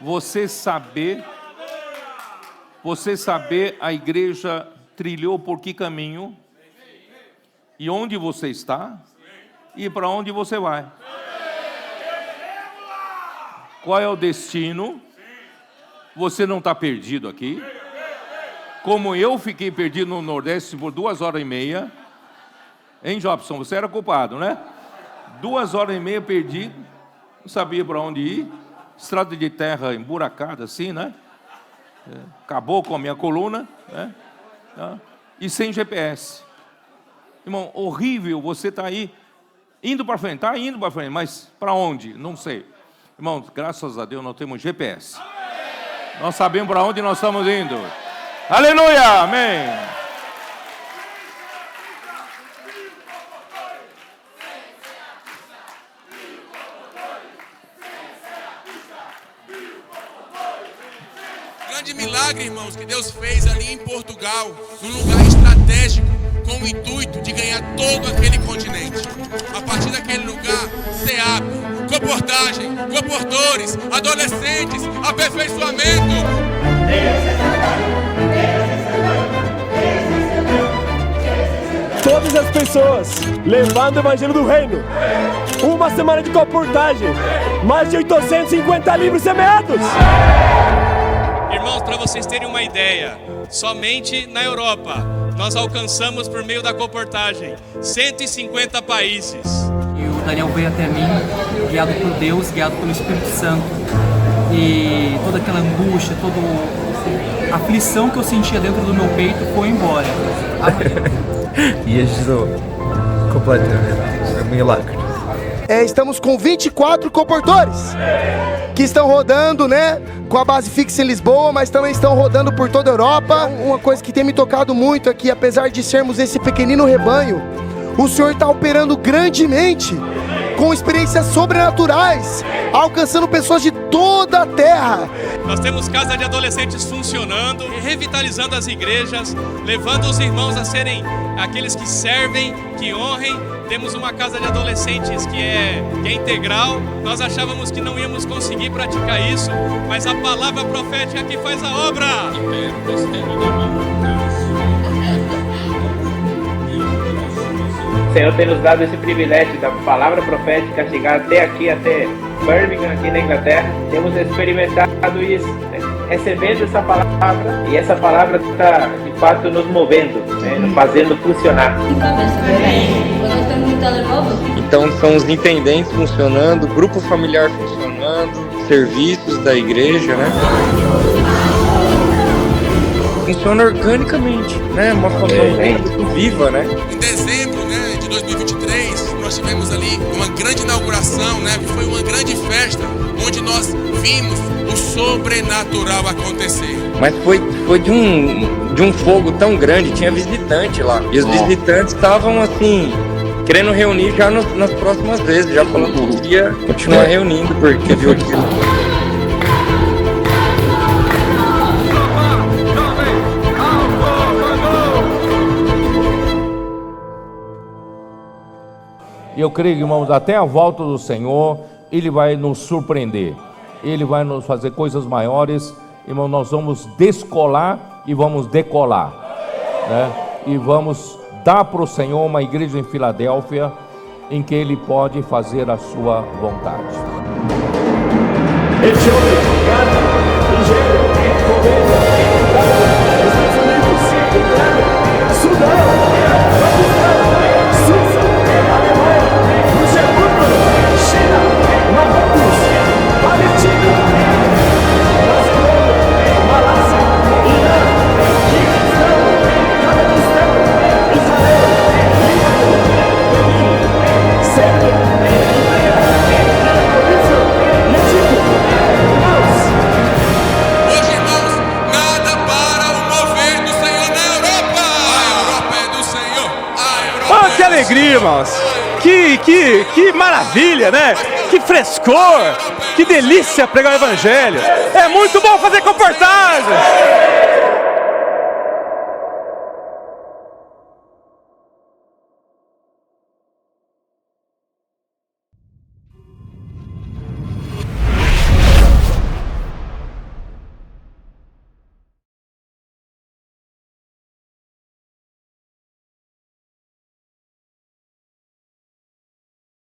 Você saber a igreja trilhou por que caminho, e onde você está, e para onde você vai. Qual é o destino? Você não está perdido aqui. Como eu fiquei perdido no Nordeste por 2h30. Hein, Jobson? Você era culpado, né? 2h30 perdido. Não sabia para onde ir. Estrada de terra emburacada assim, né? Acabou com a minha coluna, né? E sem GPS. Irmão, horrível, você está aí indo para frente. Está indo para frente, mas para onde? Não sei. Irmãos, graças a Deus nós temos GPS. Nós sabemos para onde nós estamos indo. Aleluia, amém. Grande milagre, irmãos, que Deus fez ali em Portugal, num lugar estratégico, com o intuito de ganhar todo aquele continente. A partir daquele lugar, SEAP, comportagem, comportores, adolescentes, aperfeiçoamento. Todas as pessoas levando o evangelho do reino. Uma semana de comportagem, mais de 850 livros semeados. Irmãos, para vocês terem uma ideia, somente na Europa nós alcançamos por meio da comportagem 150 países. E o Daniel veio até mim, guiado por Deus, guiado pelo Espírito Santo. E toda aquela angústia, toda a aflição que eu sentia dentro do meu peito foi embora. E ajudou completamente. Foi um milagre. Estamos com 24 comportores que estão rodando, né, com a base fixa em Lisboa, mas também estão rodando por toda a Europa. Uma coisa que tem me tocado muito é que, apesar de sermos esse pequenino rebanho, o Senhor está operando grandemente, com experiências sobrenaturais, alcançando pessoas de toda a terra. Nós temos casa de adolescentes funcionando, revitalizando as igrejas, levando os irmãos a serem aqueles que servem, que honrem. Temos uma casa de adolescentes que é integral. Nós achávamos que não íamos conseguir praticar isso, mas a palavra profética que faz a obra. O Senhor tem nos dado esse privilégio da palavra profética chegar até aqui, até Birmingham, aqui na Inglaterra. Temos experimentado isso, recebendo essa palavra, e essa palavra está, de fato, nos movendo, nos fazendo funcionar. Então são os intendentes funcionando, grupo familiar funcionando, serviços da igreja, né? Funciona organicamente, né? Uma família viva, né? Em dezembro, né, de 2023, nós tivemos ali uma grande inauguração, né? Foi uma grande festa onde nós vimos o sobrenatural acontecer. Mas foi de um fogo tão grande, tinha visitante lá. E os visitantes estavam assim, querendo reunir já nas próximas vezes, já falando que ia continuar reunindo, porque viu aquilo. E eu creio, irmãos, até a volta do Senhor, Ele vai nos surpreender. Ele vai nos fazer coisas maiores. Irmão, nós vamos descolar e vamos decolar, né? E vamos dar para o Senhor uma igreja em Filadélfia, em que Ele pode fazer a sua vontade. Etiópia, Ghana, Nigéria, Colômbia, Estados Unidos, Ucrânia, Sudão, Paquistão, Suíça, Alemanha, Luxemburgo, China, Marrocos, Palestina, Macedônia, Malásia, Irã, Kirguistão, Cazaquistão, Israel, Líbano, Sérvia, Hoje, irmãos, nada para o mover do Senhor na Europa. A Europa é do Senhor. A Europa que alegria, irmãos! Que maravilha, né? Que frescor! Que delícia pregar o evangelho! É muito bom fazer comportagem!